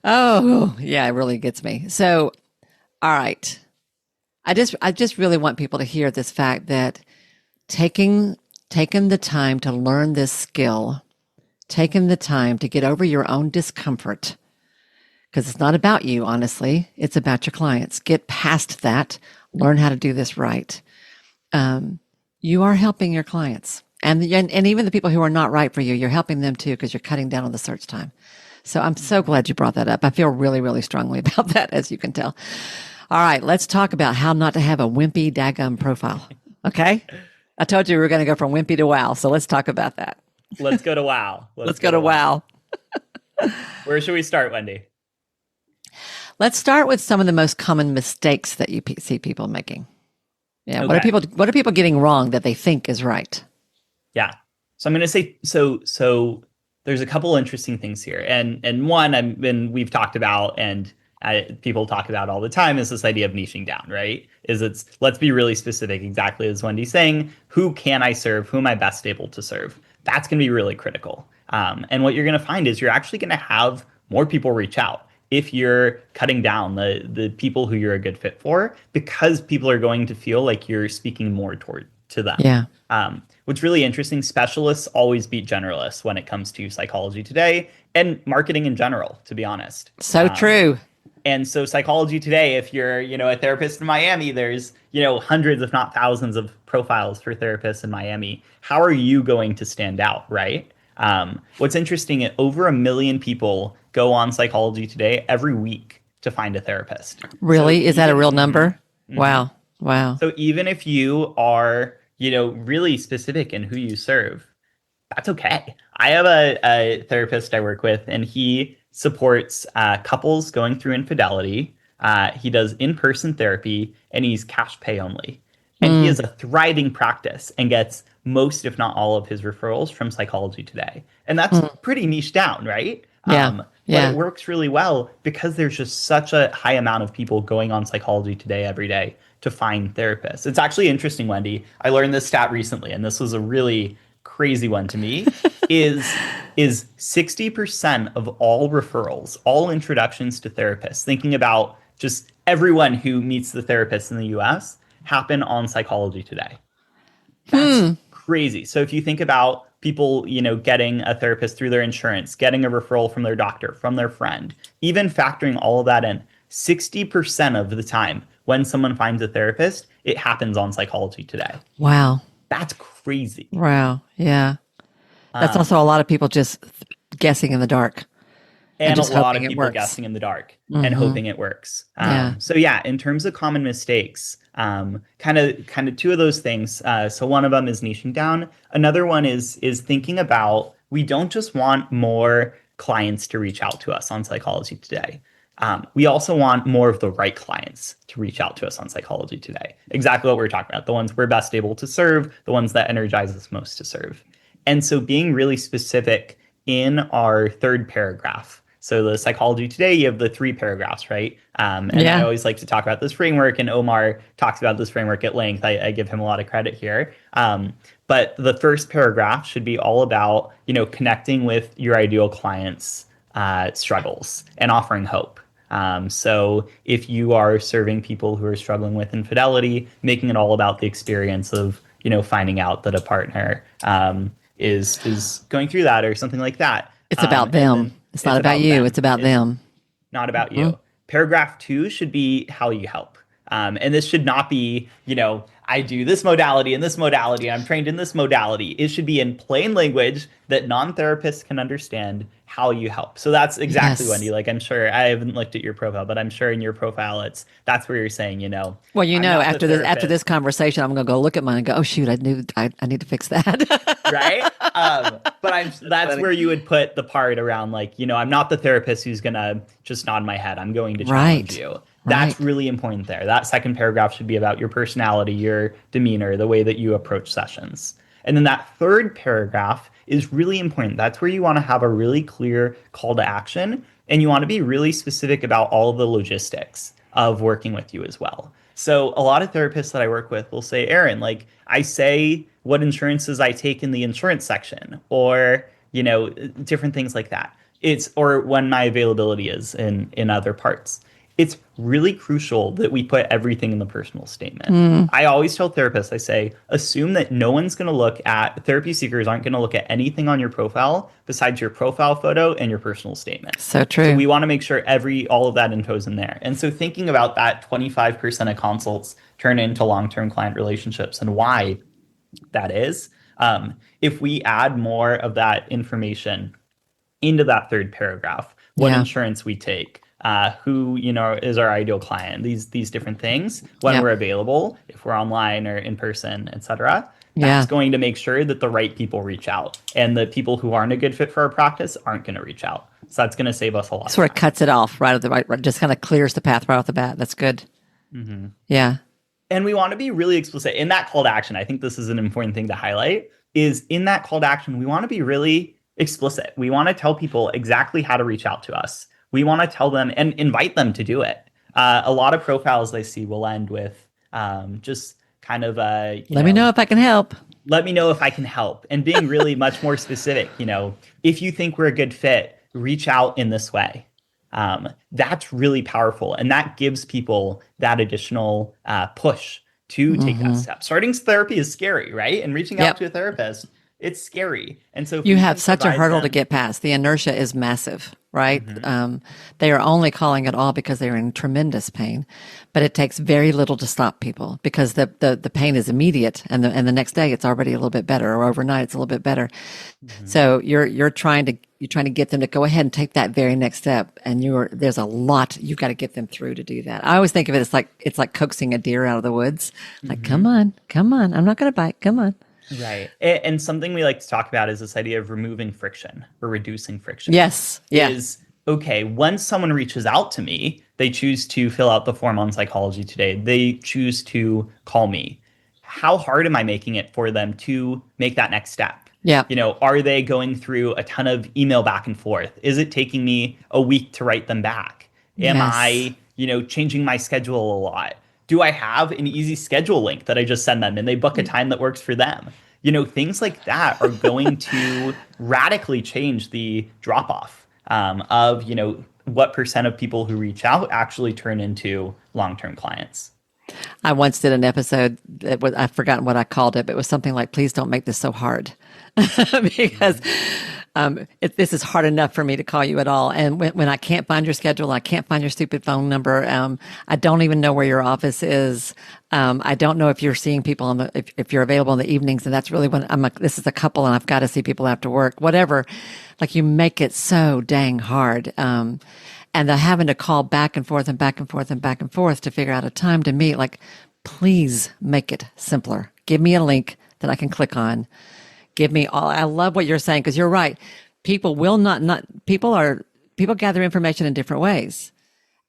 Oh, yeah, it really gets me. So, all right. I just really want people to hear this fact that taking the time to learn this skill, taking the time to get over your own discomfort, because it's not about you, honestly. It's about your clients. Get past that. Learn how to do this right. You are helping your clients. And even the people who are not right for you, you're helping them too, because you're cutting down on the search time. So I'm so glad you brought that up. I feel really, really strongly about that, as you can tell. All right, let's talk about how not to have a wimpy daggum profile. Okay? I told you we were going to go from wimpy to wow, so let's talk about that.
Let's go to wow.
Let's go to wow.
Where should we start, Wendy?
Let's start with some of the most common mistakes that you see people making. Yeah,
Okay.
what are people getting wrong that they think is right?
Yeah. So I'm going to say so there's a couple interesting things here. And one we've talked about and people talk about all the time is this idea of niching down, right? Let's be really specific, exactly as Wendy's saying, who can I serve? Who am I best able to serve? That's going to be really critical. And what you're going to find is you're actually going to have more people reach out if you're cutting down the people who you're a good fit for, because people are going to feel like you're speaking more to them.
Yeah.
What's really interesting, specialists always beat generalists when it comes to psychology today and marketing in general, to be honest.
So true.
And so psychology today, if you're, a therapist in Miami, there's, hundreds, if not thousands of profiles for therapists in Miami. How are you going to stand out, right? What's interesting, over 1 million people go on psychology today every week to find a therapist.
Really? Is that a real number? Mm-hmm. Wow. Wow.
So even if you are, really specific in who you serve, that's okay. I have a therapist I work with, and he supports couples going through infidelity. He does in-person therapy, and he's cash pay only. And he has a thriving practice and gets most, if not all, of his referrals from Psychology Today. And that's pretty niche down, right?
Yeah.
But it works really well because there's just such a high amount of people going on Psychology Today every day to find therapists. It's actually interesting, Wendy. I learned this stat recently, and this was a really crazy one to me, is 60% of all referrals, all introductions to therapists, thinking about just everyone who meets the therapist in the US, happen on Psychology Today. That's crazy. So if you think about people, getting a therapist through their insurance, getting a referral from their doctor, from their friend, even factoring all of that in, 60% of the time when someone finds a therapist, it happens on Psychology Today.
Wow.
That's crazy.
Wow. Yeah. That's also a lot of people just guessing in the dark.
And
just
a lot of
hoping it
people
works.
guessing in the dark and hoping it works.
Yeah.
So yeah, in terms of common mistakes, kind of two of those things. So one of them is niching down. Another one is thinking about, we don't just want more clients to reach out to us on Psychology Today. We also want more of the right clients to reach out to us on Psychology Today. Exactly what we're talking about. The ones we're best able to serve, the ones that energize us most to serve. And so being really specific in our third paragraph. So the Psychology Today, you have the 3 paragraphs, right? And I always like to talk about this framework, and Omar talks about this framework at length. I give him a lot of credit here. But the first paragraph should be all about, connecting with your ideal clients' struggles and offering hope. So if you are serving people who are struggling with infidelity, making it all about the experience of, finding out that a partner is going through that or something like that.
It's about them. It's not about you. It's about them.
Not about you. Paragraph 2 should be how you help. And this should not be, I do this modality and this modality, I'm trained in this modality. It should be in plain language that non-therapists can understand how you help. So that's exactly,
Yes.
Wendy. Like, I'm sure, I haven't looked at your profile, but I'm sure in your profile, that's where you're saying,
Well,
I'm not
after
the
after this conversation, I'm going to go look at mine and go, oh shoot, I need to fix that.
right? But that's where you would put the part around, like, I'm not the therapist who's gonna just nod my head. I'm going to challenge you. That's really important there. That second paragraph should be about your personality, your demeanor, the way that you approach sessions. And then that third paragraph is really important. That's where you want to have a really clear call to action, and you want to be really specific about all of the logistics of working with you as well. So a lot of therapists that I work with will say, Aaron, like I say what insurances I take in the insurance section, or different things like that. It's or when my availability is in other parts. It's really crucial that we put everything in the personal statement. I always tell therapists, I say, assume that no one's going to look at therapy seekers aren't going to look at anything on your profile besides your profile photo and your personal statement.
So
So
true.
we want to make sure all of that info is in there. And so thinking about that 25% of consults turn into long-term client relationships and why that is, if we add more of that information into that third paragraph, what
Yeah.
insurance we take, who is our ideal client, these different things when
Yep.
we're available, if we're online or in person, etc.
Yeah.
That's going to make sure that the right people reach out, and the people who aren't a good fit for our practice aren't going to reach out. So that's going to save us a lot
Sort
of
of
time.
cuts it off right at the right, just kind of clears the path right off the bat. That's good. Yeah.
And we want to be really explicit in that call to action. I think this is an important thing to highlight, is in that call to action, we want to be really explicit. We want to tell people exactly how to reach out to us. We want to tell them and invite them to do it. A lot of profiles I see will end with just kind of
Let me know if I can help.
let me know if I can help, and being really much more specific. If you think we're a good fit, reach out in this way. That's really powerful, and that gives people that additional push to take that step. Starting therapy is scary, right? And reaching out
Yep.
to a therapist, it's scary. And so if
You
we
have
can
such a
provide
hurdle to
them-
get past. The inertia is massive, right? They are only calling it all because they're in tremendous pain, but it takes very little to stop people because the pain is immediate, and the next day it's already a little bit better, or overnight it's a little bit better. So you're trying to get them to go ahead and take that very next step, and there's a lot you've got to get them through to do that. I always think of it as it's like coaxing a deer out of the woods. Like, come on, I'm not going to bite. Come on.
Right. And something we like to talk about is this idea of removing friction or reducing friction.
Yes. Yeah.
Is okay, when someone reaches out to me, they choose to fill out the form on Psychology Today. They choose to call me. How hard am I making it for them to make that next step?
Yeah.
Are they going through a ton of email back and forth? Is it taking me a week to write them back? Am
Yes.
I, changing my schedule a lot? Do I have an easy schedule link that I just send them and they book a time that works for them? Things like that are going to radically change the drop off of, what percent of people who reach out actually turn into long-term clients.
I once did an episode that I've forgotten what I called it, but it was something like, please don't make this so hard. Because this is hard enough for me to call you at all. And when I can't find your schedule, I can't find your stupid phone number. I don't even know where your office is. I don't know if you're seeing people if you're available in the evenings. And that's really when this is a couple and I've got to see people after work, whatever. Like, you make it so dang hard. And they're having to call back and forth and back and forth and back and forth to figure out a time to meet. Like, please make it simpler. Give me a link that I can click on. Give me all. I love what you're saying, because you're right. People will people gather information in different ways.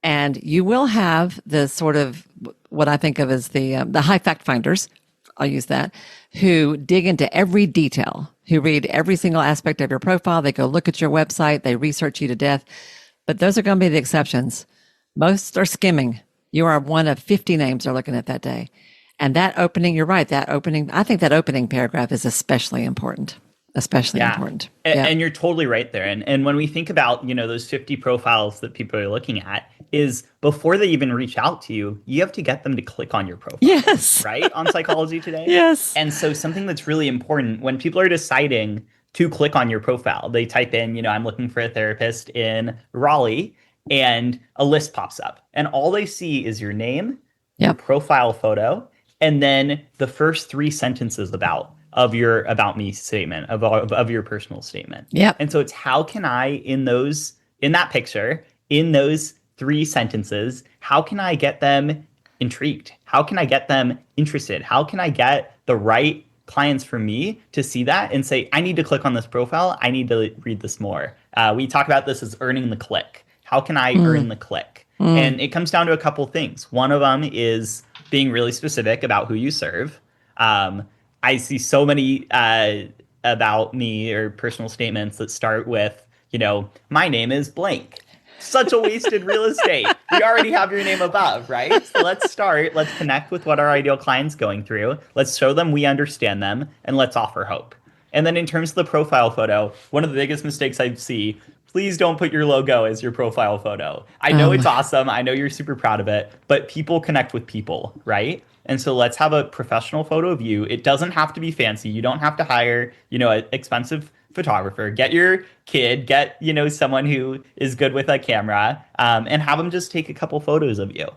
And you will have the sort of what I think of as the high fact finders. I'll use that, who dig into every detail, who read every single aspect of your profile. They go look at your website. They research you to death. But those are going to be the exceptions. Most are skimming. You are one of 50 names they're looking at that day. And that opening, you're right, I think that opening paragraph is especially important. Important.
And you're totally right there. And when we think about, those 50 profiles that people are looking at, is before they even reach out to you, you have to get them to click on your profile.
Yes.
Right? On Psychology Today.
Yes.
And so something that's really important when people are deciding to click on your profile, they type in, I'm looking for a therapist in Raleigh, and a list pops up. And all they see is your name, your profile photo, and then the first 3 sentences of your about me statement, of your personal statement.
Yep.
And so it's, how can I, in that picture, in those 3 sentences, how can I get them intrigued? How can I get them interested? How can I get the right clients for me to see that and say, I need to click on this profile. I need to read this more. We talk about this as earning the click. How can I earn the click? And it comes down to a couple things. One of them is being really specific about who you serve. I see so many about me or personal statements that start with, my name is blank. Such a wasted real estate. We already have your name above, right? So let's start. Let's connect with what our ideal client's going through. Let's show them we understand them, and let's offer hope. And then in terms of the profile photo, one of the biggest mistakes I see, please don't put your logo as your profile photo. I know it's awesome. I know you're super proud of it, but people connect with people, right? And so let's have a professional photo of you. It doesn't have to be fancy. You don't have to hire, an expensive photographer. Get your kid, get, someone who is good with a camera, and have them just take a couple photos of you.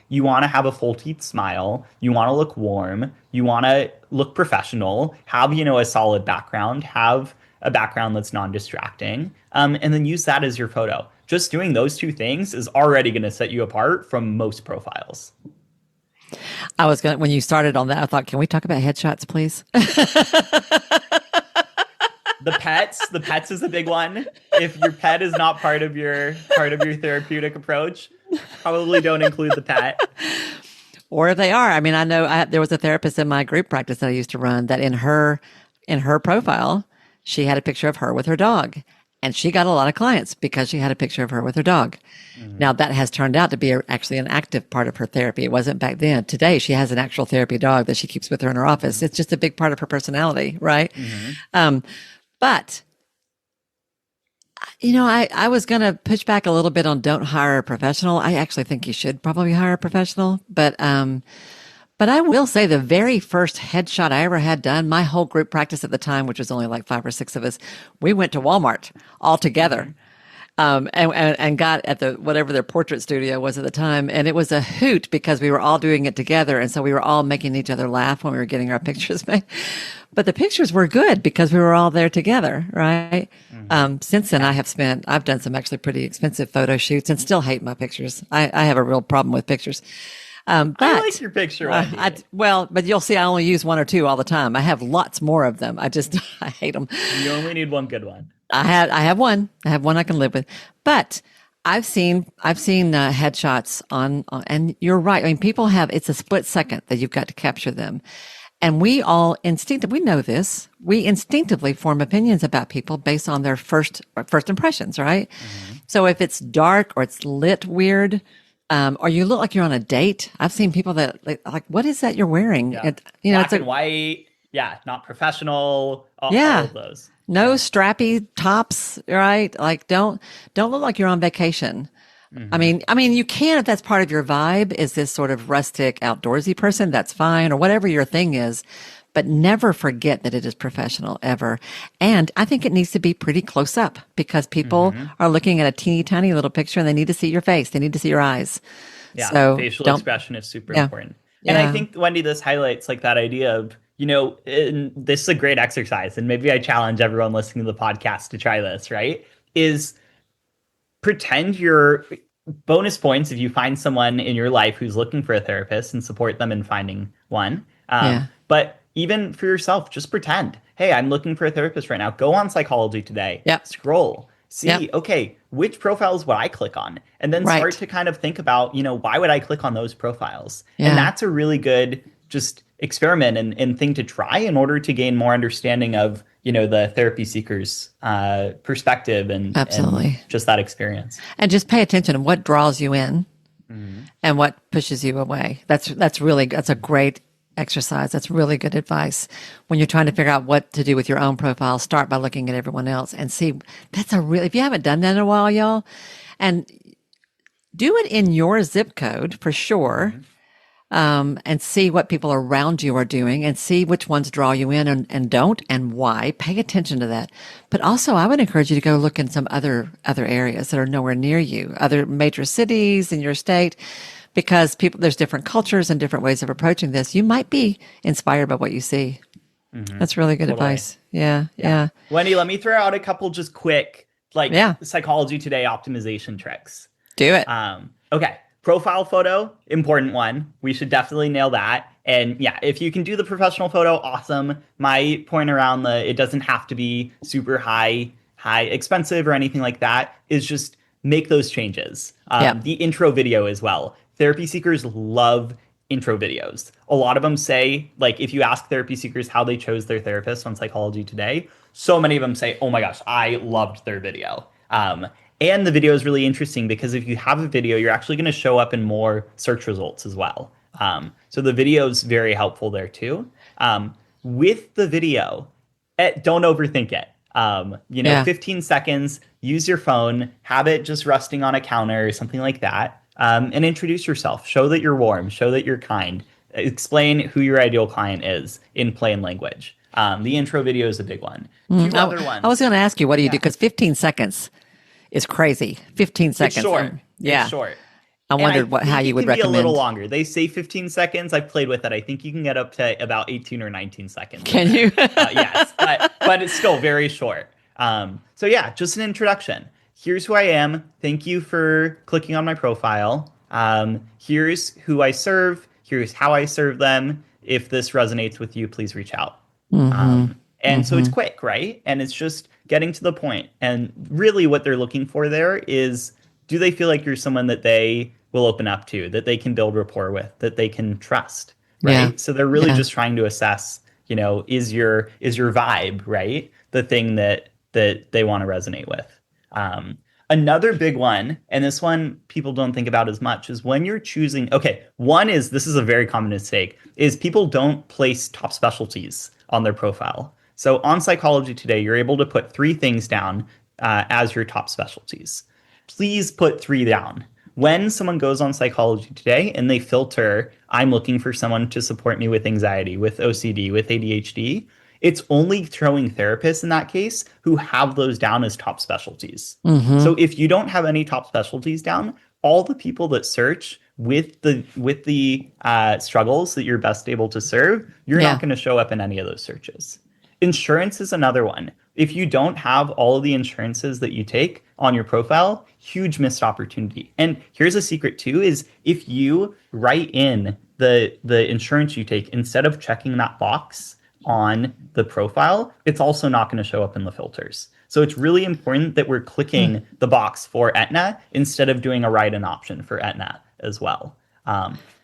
You want to have a full teeth smile. You want to look warm. You want to look professional. Have, a solid background. Have a background that's non-distracting. And then use that as your photo. Just doing those two things is already going to set you apart from most profiles.
When you started on that, I thought, can we talk about headshots, please?
The pets is a big one. If your pet is not part of your therapeutic approach, probably don't include the pet.
Or if they are, I mean, I know there was a therapist in my group practice that I used to run that in her profile, she had a picture of her with her dog. And she got a lot of clients because she had a picture of her with her dog. Mm-hmm. Now, that has turned out to be actually an active part of her therapy. It wasn't back then. Today, she has an actual therapy dog that she keeps with her in her office. It's just a big part of her personality, right? Mm-hmm. But, I was going to push back a little bit on don't hire a professional. I actually think you should probably hire a professional. But I will say the very first headshot I ever had done, my whole group practice at the time, which was only like 5 or 6 of us, we went to Walmart all together. And got at whatever their portrait studio was at the time. And it was a hoot because we were all doing it together. And so we were all making each other laugh when we were getting our pictures made. But the pictures were good because we were all there together, right? Mm-hmm. Since then, I've done some actually pretty expensive photo shoots and still hate my pictures. I have a real problem with pictures. But
I like your picture.
But you'll see I only use 1 or 2 all the time. I have lots more of them. I hate them.
You only need one good one.
I have one. I have one I can live with. But I've seen headshots on, and you're right. I mean, people it's a split second that you've got to capture them. And we all we know this. We instinctively form opinions about people based on their first impressions, right? Mm-hmm. So if it's dark or it's lit weird, or you look like you're on a date. I've seen people that like, what is that you're wearing?
Yeah. Black and white. Yeah. Not professional. All of those.
No strappy tops, right? Like don't look like you're on vacation. Mm-hmm. I mean, you can, if that's part of your vibe, is this sort of rustic, outdoorsy person, that's fine, or whatever your thing is. But never forget that it is professional ever. And I think it needs to be pretty close up because people are looking at a teeny tiny little picture and they need to see your face. They need to see your eyes.
Yeah. So facial expression is super important. And I think, Wendy, this highlights like that idea of, and this is a great exercise. And maybe I challenge everyone listening to the podcast to try this, right? Is pretend you're bonus points if you find someone in your life who's looking for a therapist and support them in finding one. But even for yourself, just pretend, hey, I'm looking for a therapist right now. Go on Psychology Today.
Yep.
Scroll. See, okay, which profiles would I click on? And then start to kind of think about, why would I click on those profiles? Yeah. And that's a really good just experiment and thing to try in order to gain more understanding of, the therapy seeker's perspective and just that experience.
And just pay attention to what draws you in and what pushes you away. That's a great exercise. That's really good advice. When you're trying to figure out what to do with your own profile, start by looking at everyone else and see. If you haven't done that in a while, y'all, and do it in your zip code for sure. And see what people around you are doing and see which ones draw you in and don't and why. Pay attention to that. But also I would encourage you to go look in some other areas that are nowhere near you, other major cities in your state, because there's different cultures and different ways of approaching this. You might be inspired by what you see. Mm-hmm. That's really good advice. Yeah.
Wendy, let me throw out a couple just quick, Psychology Today optimization tricks.
Do it.
Okay. Profile photo, important one. We should definitely nail that. And if you can do the professional photo, awesome. My point around it doesn't have to be super high expensive or anything like that, is just make those changes. The intro video as well. Therapy seekers love intro videos. A lot of them say, like, if you ask therapy seekers how they chose their therapist on Psychology Today, so many of them say, oh my gosh, I loved their video. And the video is really interesting because if you have a video, you're actually going to show up in more search results as well. So the video is very helpful there too. With the video, don't overthink it.
Yeah.
15 seconds, use your phone, have it just resting on a counter or something like that, and introduce yourself. Show that you're warm, show that you're kind. Explain who your ideal client is in plain language. The intro video is a big one. Two other ones.
I was going to ask you, what do you do? Because 15 seconds is crazy. 15 seconds.
It's short.
Yeah.
It's short.
I wondered how you would recommend.
It can be a little longer. They say 15 seconds. I've played with it. I think you can get up to about 18 or 19 seconds.
Can you?
Yes, but it's still very short. So yeah, just an introduction. Here's who I am. Thank you for clicking on my profile. Here's who I serve. Here's how I serve them. If this resonates with you, please reach out. So it's quick, right? And it's just getting to the point. And really what they're looking for there is, do they feel like you're someone that they will open up to, that they can build rapport with, that they can trust, right?
Yeah.
So they're really just trying to assess, is your vibe, right? The thing that they want to resonate with. Another big one, and this one people don't think about as much, is when you're choosing. Okay, this is a very common mistake, is people don't place top specialties on their profile. So on Psychology Today, you're able to put 3 things down as your top specialties. Please put 3 down. When someone goes on Psychology Today and they filter, I'm looking for someone to support me with anxiety, with OCD, with ADHD, it's only throwing therapists in that case who have those down as top specialties. So if you don't have any top specialties down, all the people that search with the struggles that you're best able to serve, you're not going to show up in any of those searches. Insurance is another one. If you don't have all of the insurances that you take on your profile, huge missed opportunity. And here's a secret too, is if you write in the insurance you take instead of checking that box on the profile, it's also not going to show up in the filters. So it's really important that we're clicking the box for Aetna instead of doing a write-in option for Aetna as well.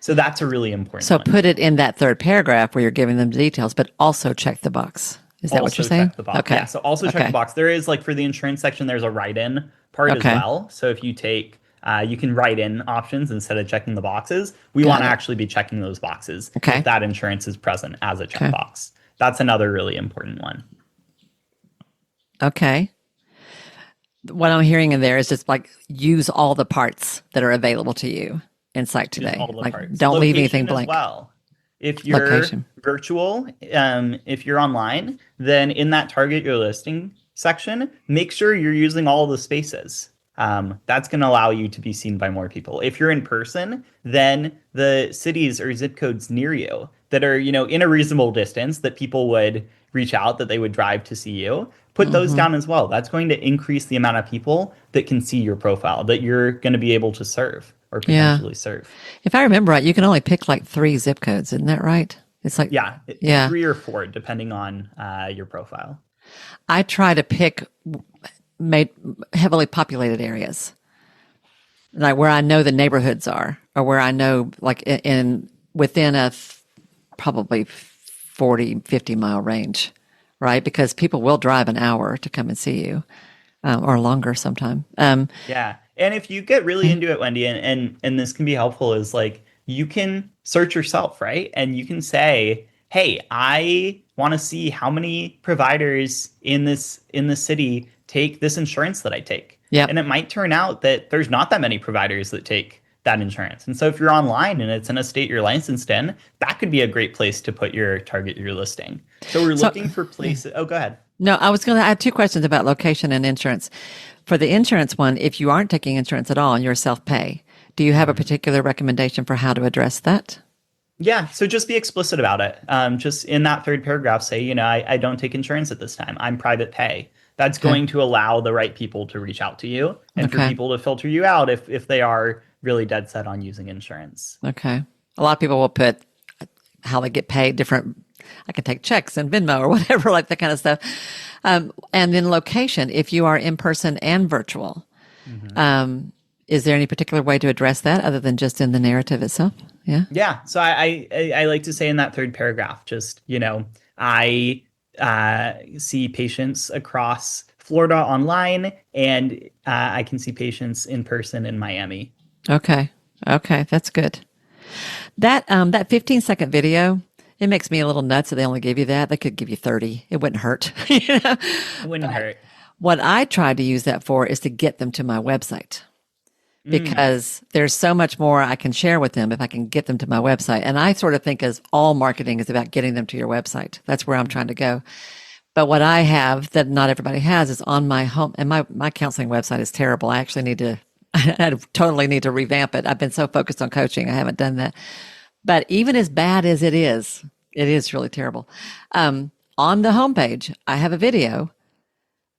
So that's a really important one.
Put it in that third paragraph where you're giving them the details, but also check the box. Is that what you're saying?
Check the box.
Okay.
Yeah, so also check the box. There is, for the insurance section, there's a write-in part as well. So if you take, you can write in options instead of checking the boxes. We want to actually be checking those boxes if that insurance is present as a checkbox. That's another really important one.
Okay. What I'm hearing in there is just use all the parts that are available to you in Psych Today. Don't leave anything blank.
Well. If you're virtual, if you're online, then in that target your listing section, make sure you're using all the spaces. That's going to allow you to be seen by more people. If you're in person, then the cities or zip codes near you that are, in a reasonable distance that people would reach out, that they would drive to see you, put those down as well. That's going to increase the amount of people that can see your profile, that you're going to be able to serve. Or potentially serve.
If I remember right, you can only pick 3 zip codes, isn't that right? It's
3 or 4 depending on your profile.
I try to pick heavily populated areas, where I know the neighborhoods are, or where I know within a probably 40, 50 mile range, right? Because people will drive an hour to come and see you, or longer sometime.
And if you get really into it, Wendy, and this can be helpful, is you can search yourself, right? And you can say, hey, I want to see how many providers in this city take this insurance that I take. Yeah. And it might turn out that there's not that many providers that take that insurance. And so if you're online and it's in a state you're licensed in, that could be a great place to put your listing. So we're looking for places. Oh, go ahead.
No, I had 2 questions about location and insurance. For the insurance one, if you aren't taking insurance at all and you're self-pay, do you have a particular recommendation for how to address that?
Yeah, so just be explicit about it. Just in that third paragraph, say, I don't take insurance at this time. I'm private pay. That's going to allow the right people to reach out to you and for people to filter you out if they are really dead set on using insurance.
Okay. A lot of people will put how they get paid, different. I can take checks and Venmo or whatever, that kind of stuff. And then location, if you are in person and virtual, is there any particular way to address that other than just in the narrative itself? Yeah.
Yeah. So I like to say in that third paragraph, just, I see patients across Florida online, and I can see patients in person in Miami.
Okay. Okay. That's good. That 15-second video, it makes me a little nuts that they only give you that. They could give you 30. It wouldn't hurt.
It wouldn't hurt.
What I try to use that for is to get them to my website,
Mm,
because there's so much more I can share with them if I can get them to my website. And I sort of think as all marketing is about getting them to your website. That's where I'm trying to go. But what I have that not everybody has is on my home, and my counseling website is terrible. I actually need to, I totally need to revamp it. I've been so focused on coaching. I haven't done that. But even as bad as it is really terrible. On the homepage, I have a video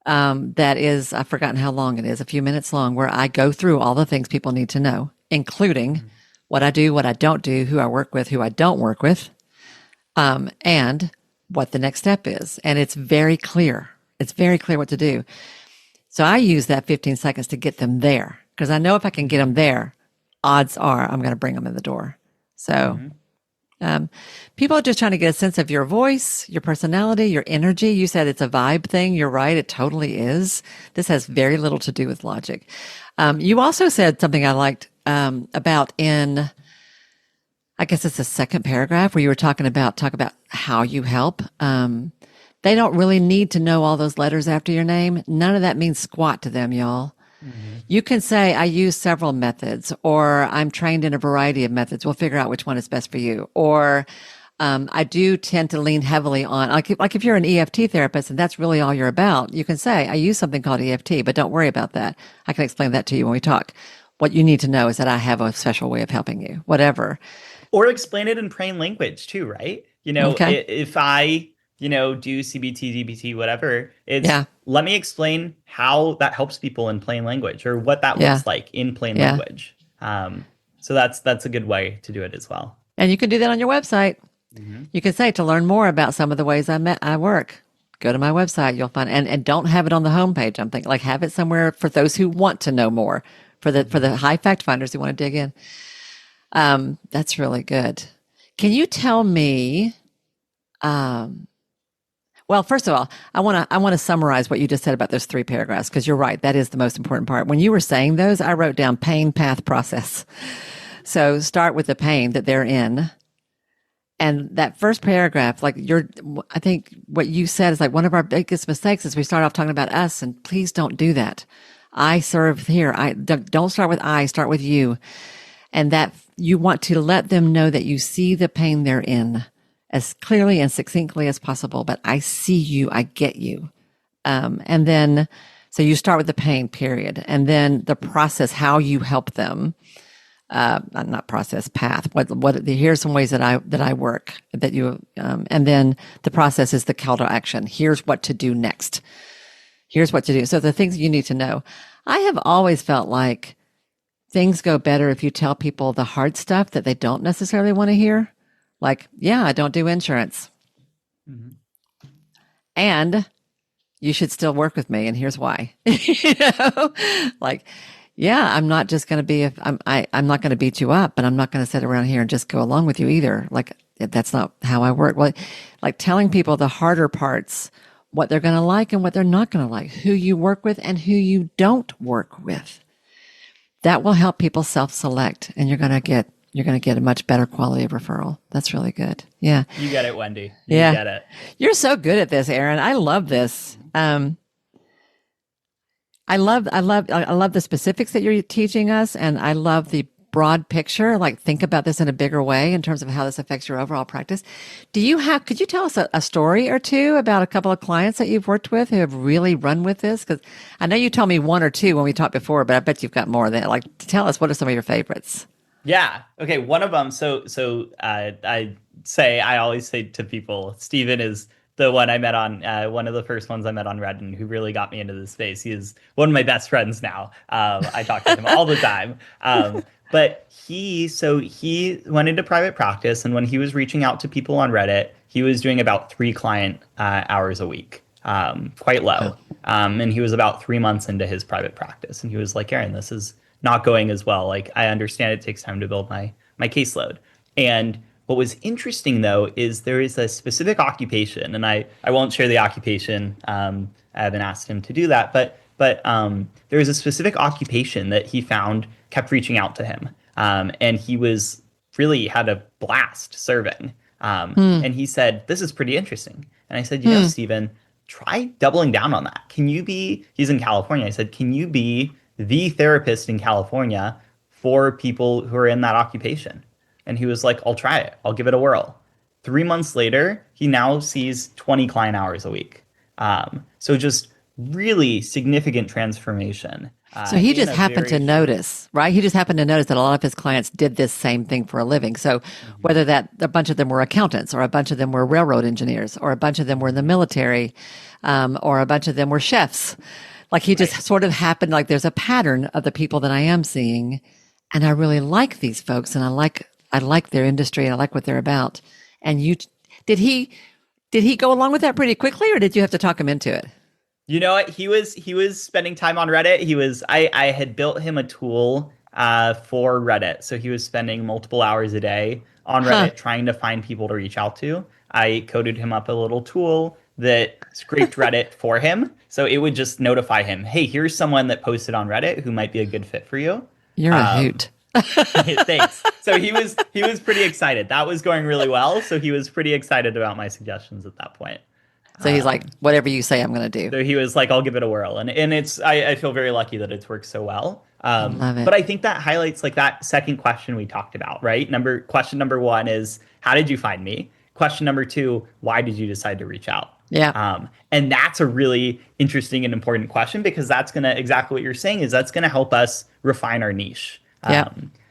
that is, I've forgotten how long it is, a few minutes long, where I go through all the things people need to know, including what I do, what I don't do, who I work with, who I don't work with, and what the next step is. And it's very clear. It's very clear what to do. So I use that 15 seconds to get them there, because I know if I can get them there, odds are I'm going to bring them in the door. So people are just trying to get a sense of your voice, your personality, your energy. You said it's a vibe thing. You're right. It totally is. This has very little to do with logic. You also said something I liked about in, I guess it's the second paragraph, where you were talk about how you help. They don't really need to know all those letters after your name. None of that means squat to them, y'all. You can say, I use several methods, or I'm trained in a variety of methods. We'll figure out which one is best for you. Or I do tend to lean heavily on, like if you're an EFT therapist and that's really all you're about, you can say, I use something called EFT, but don't worry about that. I can explain that to you when we talk. What you need to know is that I have a special way of helping you, whatever.
Or explain it in plain language too, right?
Okay.
If I, do CBT, DBT, whatever, it's
Yeah.
let me explain how that helps people in plain language, or what that
Yeah.
looks like in plain
Yeah.
language. So that's a good way to do it as well.
And you can do that on your website.
Hmm.
You can say, to learn more about some of the ways I work, go to my website. You'll find, and don't have it on the homepage. I'm thinking, like, have it somewhere for those who want to know more, for the high fact finders who want to dig in. That's really good. Can you tell me, well, first of all, I want to summarize what you just said about those 3 paragraphs, because you're right. That is the most important part. When you were saying those, I wrote down pain, path, process. So start with the pain that they're in. And that first paragraph, I think what you said is like one of our biggest mistakes is we start off talking about us, and please don't do that. I serve here. Don't start with I, start with you. And that you want to let them know that you see the pain they're in as clearly and succinctly as possible. But I see you, I get you. And then, so you start with the pain, period. And then the process, how you help them. Not process, path. Here's some ways that I work that you, and then the process is the call to action. Here's what to do next. Here's what to do. So the things you need to know. I have always felt like things go better if you tell people the hard stuff that they don't necessarily want to hear. Like, yeah, I don't do insurance.
Hmm.
And you should still work with me. And here's why. You know, like, yeah, I'm not just going to be, I'm not going to beat you up, but I'm not going to sit around here and just go along with you either. Like, that's not how I work. Well, like telling people the harder parts, what they're going to like and what they're not going to like, who you work with and who you don't work with. That will help people self-select, and you're going to get a much better quality of referral. That's really good. Yeah.
You get it, Wendy. You
Yeah.
get it.
You're so good at this, Aaron. I love this. I love the specifics that you're teaching us, and I love the broad picture. Like, think about this in a bigger way in terms of how this affects your overall practice. Could you tell us a story or two about a couple of clients that you've worked with who have really run with this? Because I know you told me 1 or 2 when we talked before, but I bet you've got more than that. Like, tell us, what are some of your favorites?
Yeah. Okay. One of them. I always say to people, Steven is the one I met on, one of the first ones I met on Reddit, who really got me into this space. He is one of my best friends now. I talk to him all the time. But he went into private practice, and when he was reaching out to people on Reddit, he was doing about 3 client hours a week, quite low. And he was about 3 months into his private practice, and he was like, Aaron, this is not going as well. Like, I understand it takes time to build my caseload. And what was interesting, though, is there is a specific occupation, and I won't share the occupation and asked him to do that. But there was a specific occupation that he found kept reaching out to him, and he was really had a blast serving. And he said, "This is pretty interesting." And I said, Stephen, try doubling down on that. Can you be? He's in California. I said, "Can you be the therapist in California for people who are in that occupation?" And he was like, "I'll try it. I'll give it a whirl." 3 months later, he now sees 20 client hours a week. So just really significant transformation.
So he just happened to notice, right? He just happened to notice that a lot of his clients did this same thing for a living. So whether that a bunch of them were accountants, or a bunch of them were railroad engineers, or a bunch of them were in the military, or a bunch of them were chefs, like he just sort of happened, like there's a pattern of the people that I am seeing. And I really like these folks, and I like their industry, and I like what they're about. And did he go along with that pretty quickly, or did you have to talk him into it?
You know what? He was spending time on Reddit. I had built him a tool for Reddit. So he was spending multiple hours a day on Reddit trying to find people to reach out to. I coded him up a little tool that scraped Reddit for him. So it would just notify him, "Hey, here's someone that posted on Reddit who might be a good fit for you."
You're a hoot.
Thanks. So he was pretty excited. That was going really well. So he was pretty excited about my suggestions at that point.
So he's like, "Whatever you say, I'm going to do."
So he was like, "I'll give it a whirl." And I feel very lucky that it's worked so well.
Love it.
But I think that highlights like that second question we talked about, right? Question number one is, how did you find me? Question number two, why did you decide to reach out?
Yeah.
And that's a really interesting and important question, because that's going to, exactly what you're saying, is that's going to help us refine our niche.
Yeah.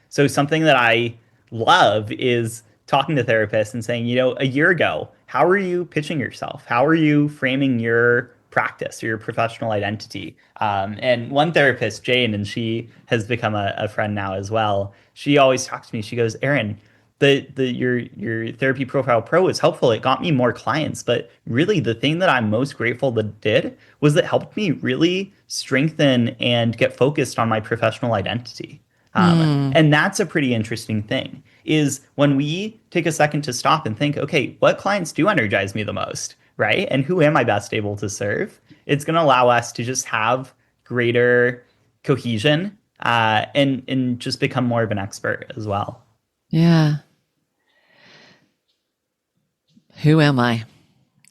So something that I love is talking to therapists and saying, a year ago, how are you pitching yourself? How are you framing your practice or your professional identity? And one therapist, Jane, and she has become a friend now as well, she always talks to me. She goes, "Aaron, your Therapy Profile Pro was helpful. It got me more clients. But really, the thing that I'm most grateful that it did was that it helped me really strengthen and get focused on my professional identity." And that's a pretty interesting thing, is when we take a second to stop and think, okay, what clients do energize me the most, right? And who am I best able to serve? It's going to allow us to just have greater cohesion and just become more of an expert as well.
Yeah. Who am I?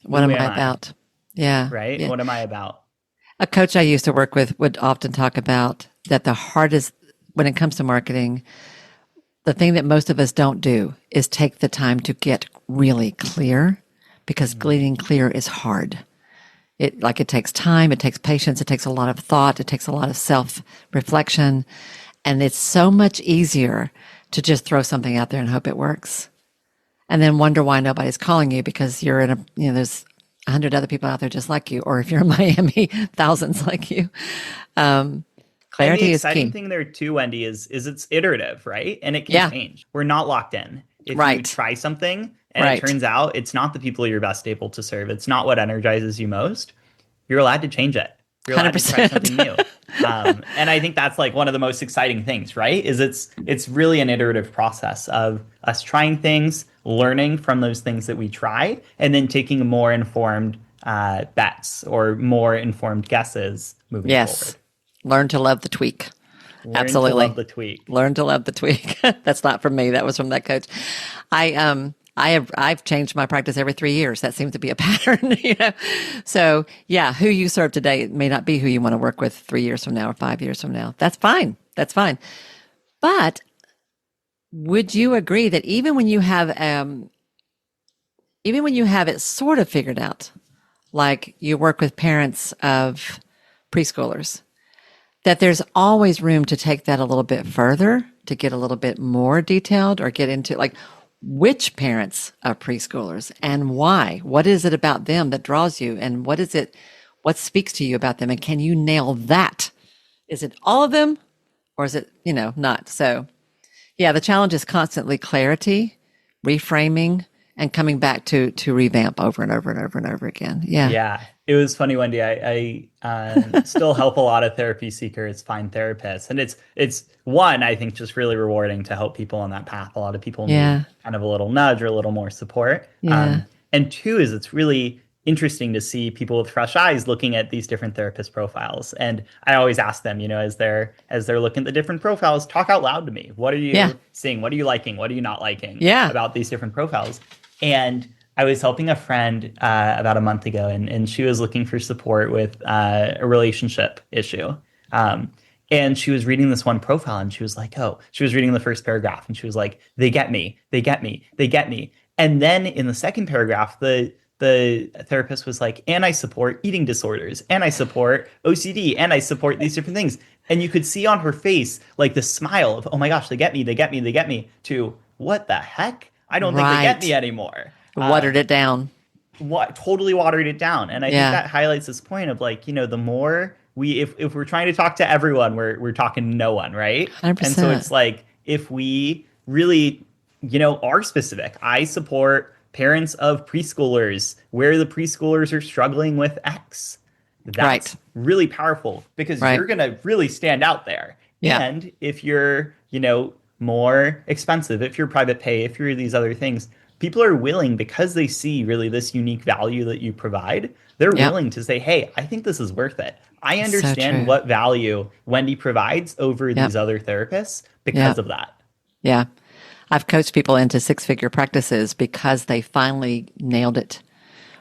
What am I about? Yeah.
Right?
Yeah.
What am I about?
A coach I used to work with would often talk about that the hardest, when it comes to marketing, the thing that most of us don't do is take the time to get really clear, because getting clear is hard. It takes time, it takes patience, it takes a lot of thought, it takes a lot of self-reflection, and it's so much easier to just throw something out there and hope it works, and then wonder why nobody's calling you, because you're in there's 100 other people out there just like you, or if you're in Miami, thousands like you. Clarity is key.
The exciting thing there too, Wendy, is it's iterative, right? And it can change. We're not locked in. If you try something and it turns out it's not the people you're best able to serve, it's not what energizes you most, you're allowed to change it. You're allowed 100%. To try something new. And I think that's like one of the most exciting things, right? Is it's really an iterative process of us trying things, learning from those things that we try, and then taking more informed bets or more informed guesses moving forward.
Learn to love the tweak. Absolutely.
Learn to love the tweak.
Learn to love the tweak. That's not from me. That was from that coach. I've changed my practice every 3 years. That seems to be a pattern, So yeah, who you serve today may not be who you want to work with 3 years from now or 5 years from now. That's fine. That's fine. But would you agree that even when you have it sort of figured out, like you work with parents of preschoolers, that there's always room to take that a little bit further, to get a little bit more detailed, or get into like which parents of preschoolers and why? What is it about them that draws you? And what speaks to you about them? And can you nail that? Is it all of them, or is it, not? So yeah, the challenge is constantly clarity, reframing, and coming back to revamp over and over and over and over again. Yeah.
Yeah. It was funny, Wendy. I still help a lot of therapy seekers find therapists, and it's one, I think, just really rewarding to help people on that path. A lot of people need kind of a little nudge or a little more support.
Yeah.
And two is it's really interesting to see people with fresh eyes looking at these different therapist profiles. And I always ask them, as they're looking at the different profiles, talk out loud to me. What are
Yeah.
you seeing? What are you liking? What are you not liking
Yeah.
about these different profiles? And I was helping a friend about a month ago, and she was looking for support with a relationship issue. And she was reading this one profile, and she was like, oh, she was reading the first paragraph, and she was like, they get me, they get me, they get me. And then in the second paragraph, the therapist was like, and I support eating disorders, and I support OCD, and I support these different things. And you could see on her face, like the smile of, oh my gosh, they get me, they get me, they get me, to what the heck? I don't think they get me anymore.
Watered it down.
Totally watered it down. And I think that highlights this point of like, the more if we're trying to talk to everyone, we're talking to no one, right?
100%.
And so it's like, if we really, are specific, I support parents of preschoolers where the preschoolers are struggling with X. That's really powerful because you're going to really stand out there.
Yeah.
And if you're, more expensive, if you're private pay, if you're these other things, people are willing, because they see really this unique value that you provide, they're willing to say, hey, I think this is worth it. I understand what value Wendy provides over these other therapists because of that.
Yeah. I've coached people into six-figure practices because they finally nailed it,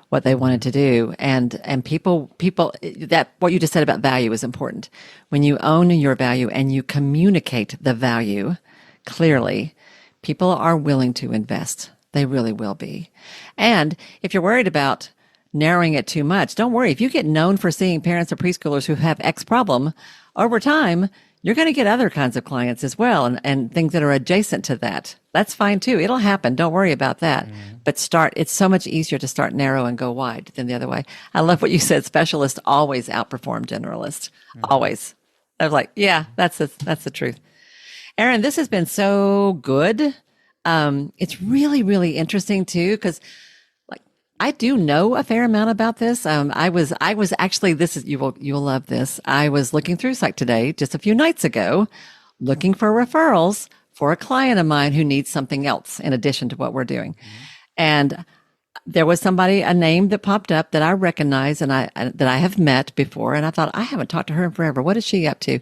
what they wanted to do. And people, that what you just said about value is important. When you own your value and you communicate the value clearly, people are willing to invest. They really will be. And if you're worried about narrowing it too much, don't worry. If you get known for seeing parents of preschoolers who have X problem, over time, you're going to get other kinds of clients as well, and things that are adjacent to that. That's fine too. It'll happen. Don't worry about that. But it's so much easier to start narrow and go wide than the other way. I love what you said. Specialists always outperform generalists. Always. I was like, yeah, that's the truth. Erin, this has been so good. It's really, really interesting too, because I do know a fair amount about this. I was actually, you'll love this. I was looking through Psych Today just a few nights ago, looking for referrals for a client of mine who needs something else in addition to what we're doing. And there was a name that popped up that I recognize and that I have met before. And I thought, I haven't talked to her in forever. What is she up to?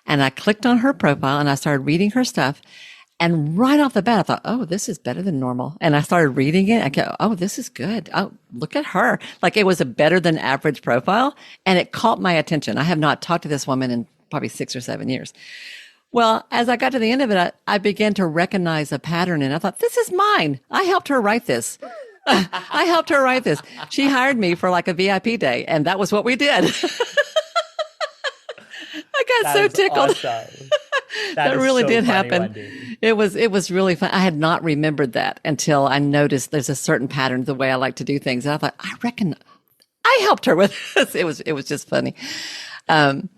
And I clicked on her profile and I started reading her stuff. And right off the bat, I thought, oh, this is better than normal. And I started reading it. I go, oh, this is good. Oh, look at her. Like, it was a better than average profile. And it caught my attention. I have not talked to this woman in probably 6 or 7 years. Well, as I got to the end of it, I began to recognize a pattern. And I thought, this is mine. I helped her write this. I helped her write this. She hired me for like a VIP day. And that was what we did. I got so tickled.
Awesome.
That really
so
did
funny,
happen.
Wendy.
It was really fun. I had not remembered that until I noticed there's a certain pattern to the way I like to do things. And I thought, I reckon I helped her with this. It was just funny. Like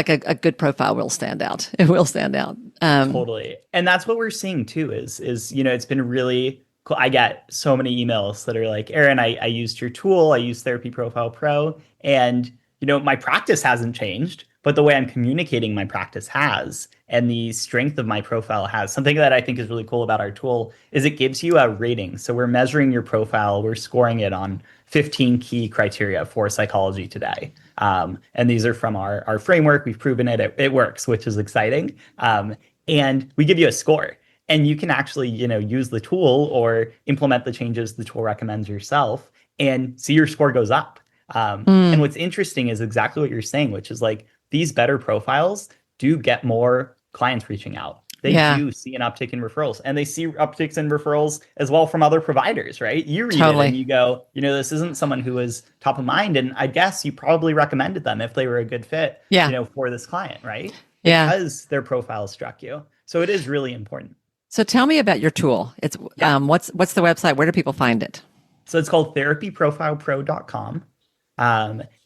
a good profile will stand out. It will stand out.
Totally. And that's what we're seeing too, is it's been really cool. I get so many emails that are like, Erin, I used your tool. I used Therapy Profile Pro, and my practice hasn't changed, but the way I'm communicating my practice has, and the strength of my profile has. Something that I think is really cool about our tool is it gives you a rating. So we're measuring your profile. We're scoring it on 15 key criteria for Psychology Today. And these are from our framework. We've proven it works, which is exciting. And we give you a score. And you can actually, use the tool or implement the changes the tool recommends yourself and see your score goes up. And what's interesting is exactly what you're saying, which is like, these better profiles do get more clients reaching out. They do see an uptick in referrals, and they see upticks in referrals as well from other providers, right? You read it and you go, this isn't someone who is top of mind. And I guess you probably recommended them if they were a good fit, for this client, right? Because their profile struck you. So it is really important.
So tell me about your tool. It's what's the website? Where do people find it?
So it's called therapyprofilepro.com.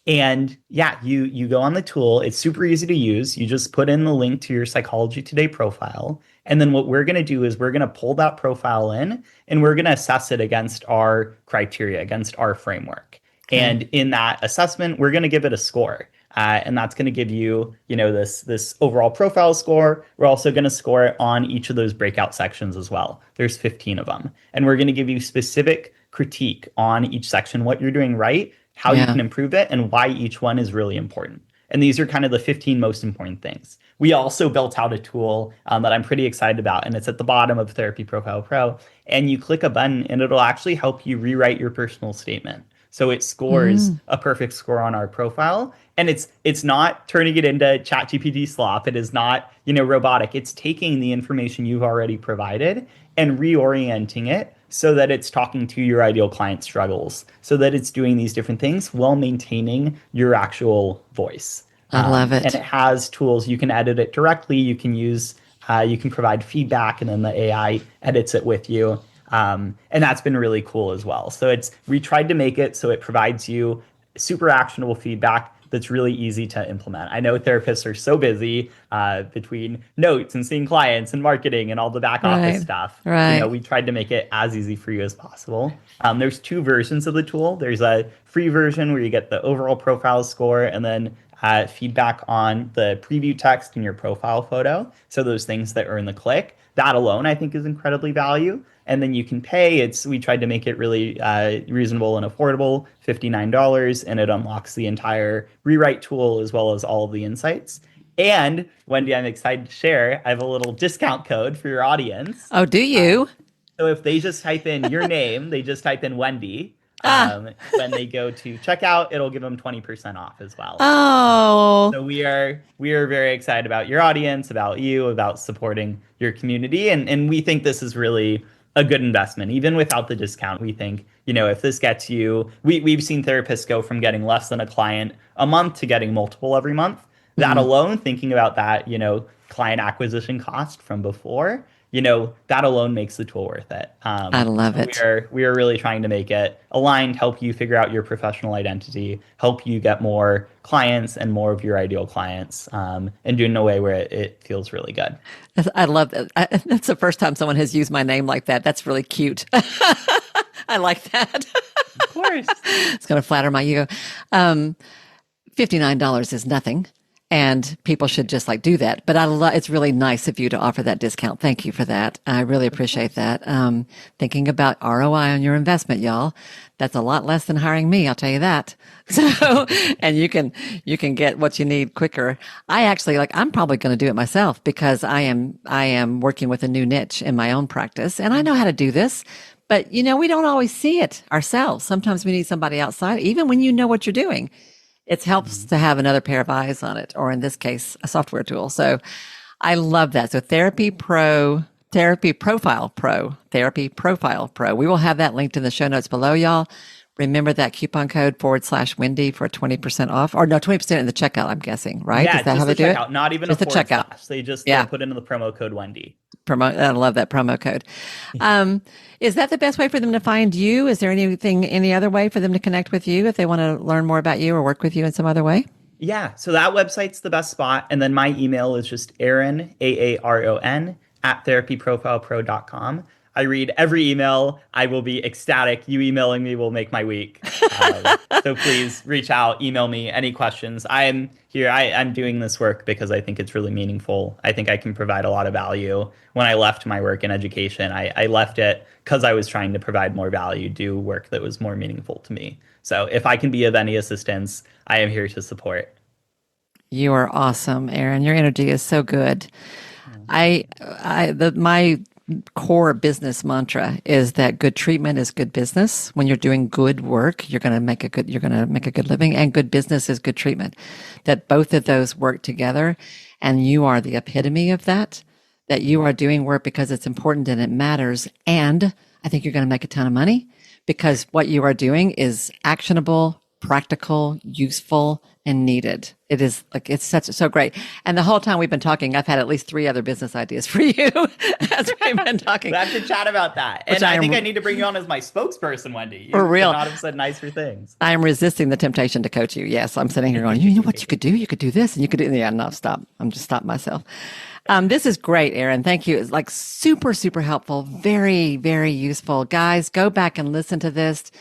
And you go on the tool. It's super easy to use. You just put in the link to your Psychology Today profile. And then what we're going to do is we're going to pull that profile in, and we're going to assess it against our criteria, against our framework. And in that assessment, we're going to give it a score. And that's going to give you, this overall profile score. We're also going to score it on each of those breakout sections as well. There's 15 of them. And we're going to give you specific critique on each section, what you're doing right, how you can improve it, and why each one is really important. And these are kind of the 15 most important things. We also built out a tool that I'm pretty excited about, and it's at the bottom of Therapy Profile Pro. And you click a button, and it'll actually help you rewrite your personal statement. So it scores a perfect score on our profile, and it's not turning it into ChatGPT slop. It is not, robotic. It's taking the information you've already provided and reorienting it so that it's talking to your ideal client struggles, so that it's doing these different things while maintaining your actual voice.
I love it.
And it has tools. You can edit it directly. You can provide feedback, and then the AI edits it with you. And that's been really cool as well. So we tried to make it so it provides you super actionable feedback that's really easy to implement. I know therapists are so busy between notes and seeing clients and marketing and all the back office stuff.
Right.
We tried to make it as easy for you as possible. There's 2 versions of the tool. There's a free version where you get the overall profile score, and then feedback on the preview text in your profile photo. So those things that earn the click. That alone, I think, is incredibly valuable. And then you can pay. We tried to make it really reasonable and affordable, $59, and it unlocks the entire rewrite tool as well as all of the insights. And Wendy, I'm excited to share, I have a little discount code for your audience.
Oh, do you?
So if they just type in your name, they just type in Wendy. When they go to checkout, it'll give them 20% off as well.
Oh.
So we are very excited about your audience, about you, about supporting your community. And we think this is really a good investment. Even without the discount, we think, if this gets you, we've seen therapists go from getting less than a client a month to getting multiple every month. That alone, thinking about that, client acquisition cost from before, that alone makes the tool worth it.
I love it.
We are really trying to make it aligned, help you figure out your professional identity, help you get more clients and more of your ideal clients, and do it in a way where it feels really good.
I love that. That's the first time someone has used my name like that. That's really cute. I like that.
Of course.
It's going to flatter my ego. $59 is nothing. And people should just do that. But it's really nice of you to offer that discount. Thank you for that. I really appreciate that. Thinking about ROI on your investment, y'all. That's a lot less than hiring me. I'll tell you that. So, and you can get what you need quicker. I actually I'm probably going to do it myself because I am working with a new niche in my own practice, and I know how to do this. But we don't always see it ourselves. Sometimes we need somebody outside, even when you know what you're doing. It helps to have another pair of eyes on it, or in this case, a software tool. So I love that. So Therapy Profile Pro. We will have that linked in the show notes below, y'all. Remember that coupon code /Wendy for 20% off, or no, 20% in the checkout, I'm guessing, right?
Yeah,
is that how they do it?
Not even just a checkout. They just put in the promo code Wendy.
I love that promo code. Is that the best way for them to find you? Is there any other way for them to connect with you if they want to learn more about you or work with you in some other way?
Yeah, so that website's the best spot. And then my email is just Aaron, Aaron, @therapyprofilepro.com. I read every email. I will be ecstatic. You emailing me will make my week. So please reach out, email me any questions. I'm here. I'm doing this work because I think it's really meaningful. I think I can provide a lot of value. When I left my work in education, I left it because I was trying to provide more value, do work that was more meaningful to me. So if I can be of any assistance, I am here to support.
You are awesome, Aaron. Your energy is so good. My core business mantra is that good treatment is good business. When you're doing good work, you're going to make a good living, and good business is good treatment. That both of those work together, and you are the epitome of that. That you are doing work because it's important and it matters, and I think you're going to make a ton of money because what you are doing is actionable, practical, useful, and needed. It is it's so great. And the whole time we've been talking, I've had at least 3 other business ideas for you as we've been talking.
We have to chat about that. And I think I need to bring you on as my spokesperson, Wendy.
For real.
You could not have said nicer things.
I am resisting the temptation to coach you. Yes, I'm sitting here going, you know what you could do? You could do this and you could do, yeah, no, stop. I'm just stopping myself. This is great, Aaron. Thank you. It's super, super helpful. Very, very useful. Guys, go back and listen to this.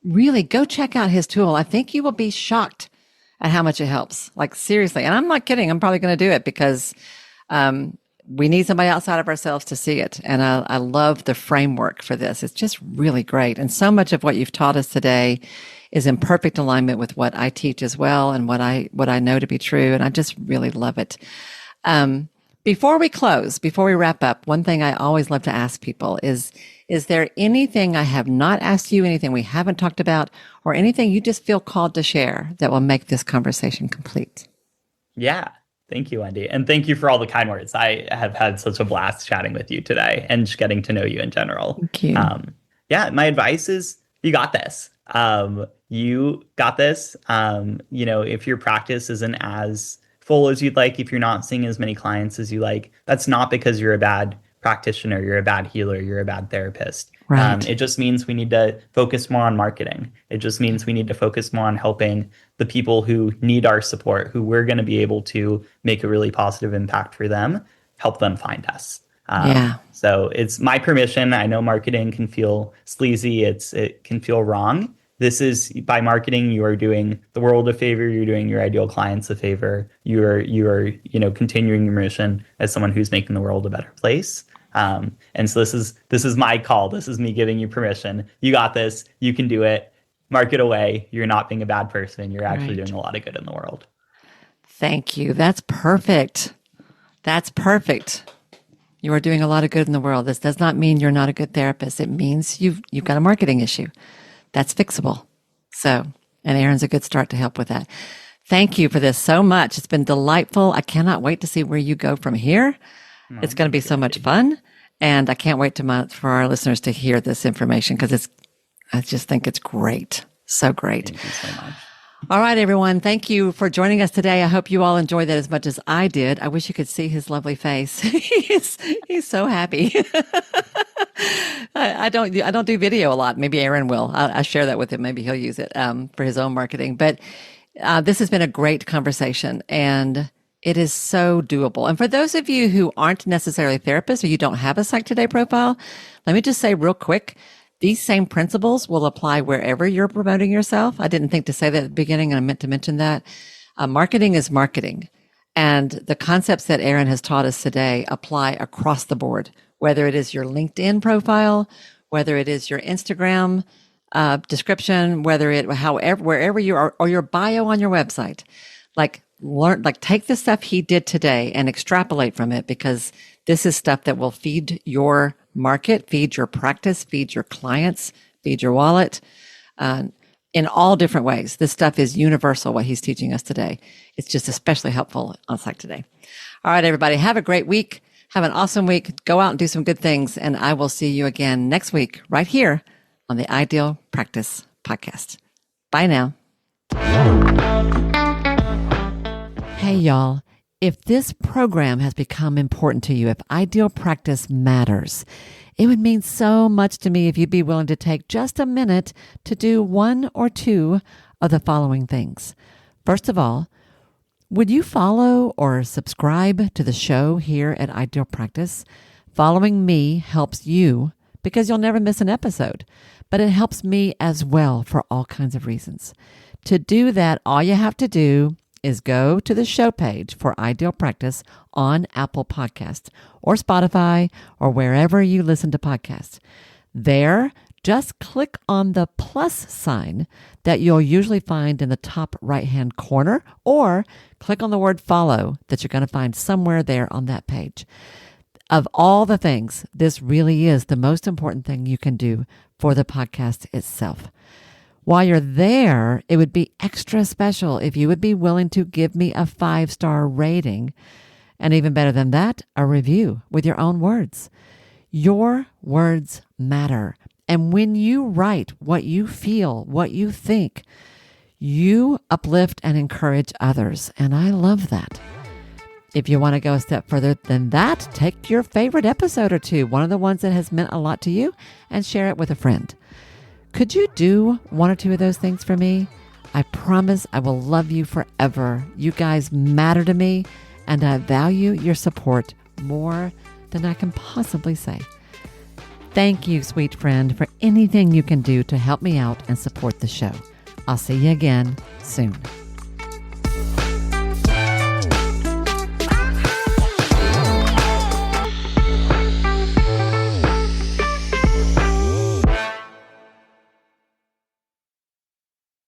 Really go check out his tool. I think you will be shocked at how much it helps. Like seriously. And I'm not kidding. I'm probably going to do it because we need somebody outside of ourselves to see it. And I love the framework for this. It's just really great. And so much of what you've taught us today is in perfect alignment with what I teach as well and what I know to be true. And I just really love it. Before we wrap up, one thing I always love to ask people is there anything I have not asked you, anything we haven't talked about, or anything you just feel called to share that will make this conversation complete?
Yeah. Thank you, Wendy. And thank you for all the kind words. I have had such a blast chatting with you today and just getting to know you in general.
Thank you.
Yeah, my advice is you got this. You got this. If your practice isn't as full as you'd like, if you're not seeing as many clients as you like, that's not because you're a bad practitioner, you're a bad healer, you're a bad therapist.
Right.
It just means we need to focus more on marketing. It just means we need to focus more on helping the people who need our support, who we're going to be able to make a really positive impact for them, help them find us. So it's my permission. I know marketing can feel sleazy. It can feel wrong. This is, by marketing, you are doing the world a favor. You're doing your ideal clients a favor. You are continuing your mission as someone who's making the world a better place. And so this is my call. This is me giving you permission. You got this. You can do it. Market away. You're not being a bad person. You're actually doing a lot of good in the world.
Thank you. That's perfect. That's perfect. You are doing a lot of good in the world. This does not mean you're not a good therapist. It means you've got a marketing issue. That's fixable. So, and Aaron's a good start to help with that. Thank you for this so much. It's been delightful. I cannot wait to see where you go from here. It's going to be so much fun. And I can't wait for our listeners to hear this information because I just think it's great. So great.
Thank you so much.
All right, everyone. Thank you for joining us today. I hope you all enjoyed that as much as I did. I wish you could see his lovely face. He's so happy. I don't do video a lot. Maybe Aaron will. I'll share that with him. Maybe he'll use it for his own marketing. But this has been a great conversation, and it is so doable. And for those of you who aren't necessarily therapists or you don't have a Psych Today profile, let me just say real quick, these same principles will apply wherever you're promoting yourself. I didn't think to say that at the beginning, and I meant to mention that. Marketing is marketing. And the concepts that Aaron has taught us today apply across the board, whether it is your LinkedIn profile, whether it is your Instagram description, wherever you are, or your bio on your website. Take the stuff he did today and extrapolate from it, because this is stuff that will feed your market, feed your practice, feed your clients, feed your wallet, in all different ways. This stuff is universal, what he's teaching us today. It's just especially helpful on Psych Today. All right, everybody, have a great week. Have an awesome week. Go out and do some good things. And I will see you again next week, right here on the Ideal Practice Podcast. Bye now. Hey, y'all. If this program has become important to you, if Ideal Practice matters, it would mean so much to me if you'd be willing to take just a minute to do one or two of the following things. First of all, would you follow or subscribe to the show here at Ideal Practice? Following me helps you because you'll never miss an episode, but it helps me as well for all kinds of reasons. To do that, all you have to do is go to the show page for Ideal Practice on Apple Podcasts or Spotify or wherever you listen to podcasts. There, just click on the plus sign that you'll usually find in the top right-hand corner, or click on the word follow that you're going to find somewhere there on that page. Of all the things, this really is the most important thing you can do for the podcast itself. While you're there, it would be extra special if you would be willing to give me a 5-star rating, and even better than that, a review with your own words. Your words matter. And when you write what you feel, what you think, you uplift and encourage others. And I love that. If you want to go a step further than that, take your favorite episode or two, one of the ones that has meant a lot to you, and share it with a friend. Could you do one or two of those things for me? I promise I will love you forever. You guys matter to me, and I value your support more than I can possibly say. Thank you, sweet friend, for anything you can do to help me out and support the show. I'll see you again soon.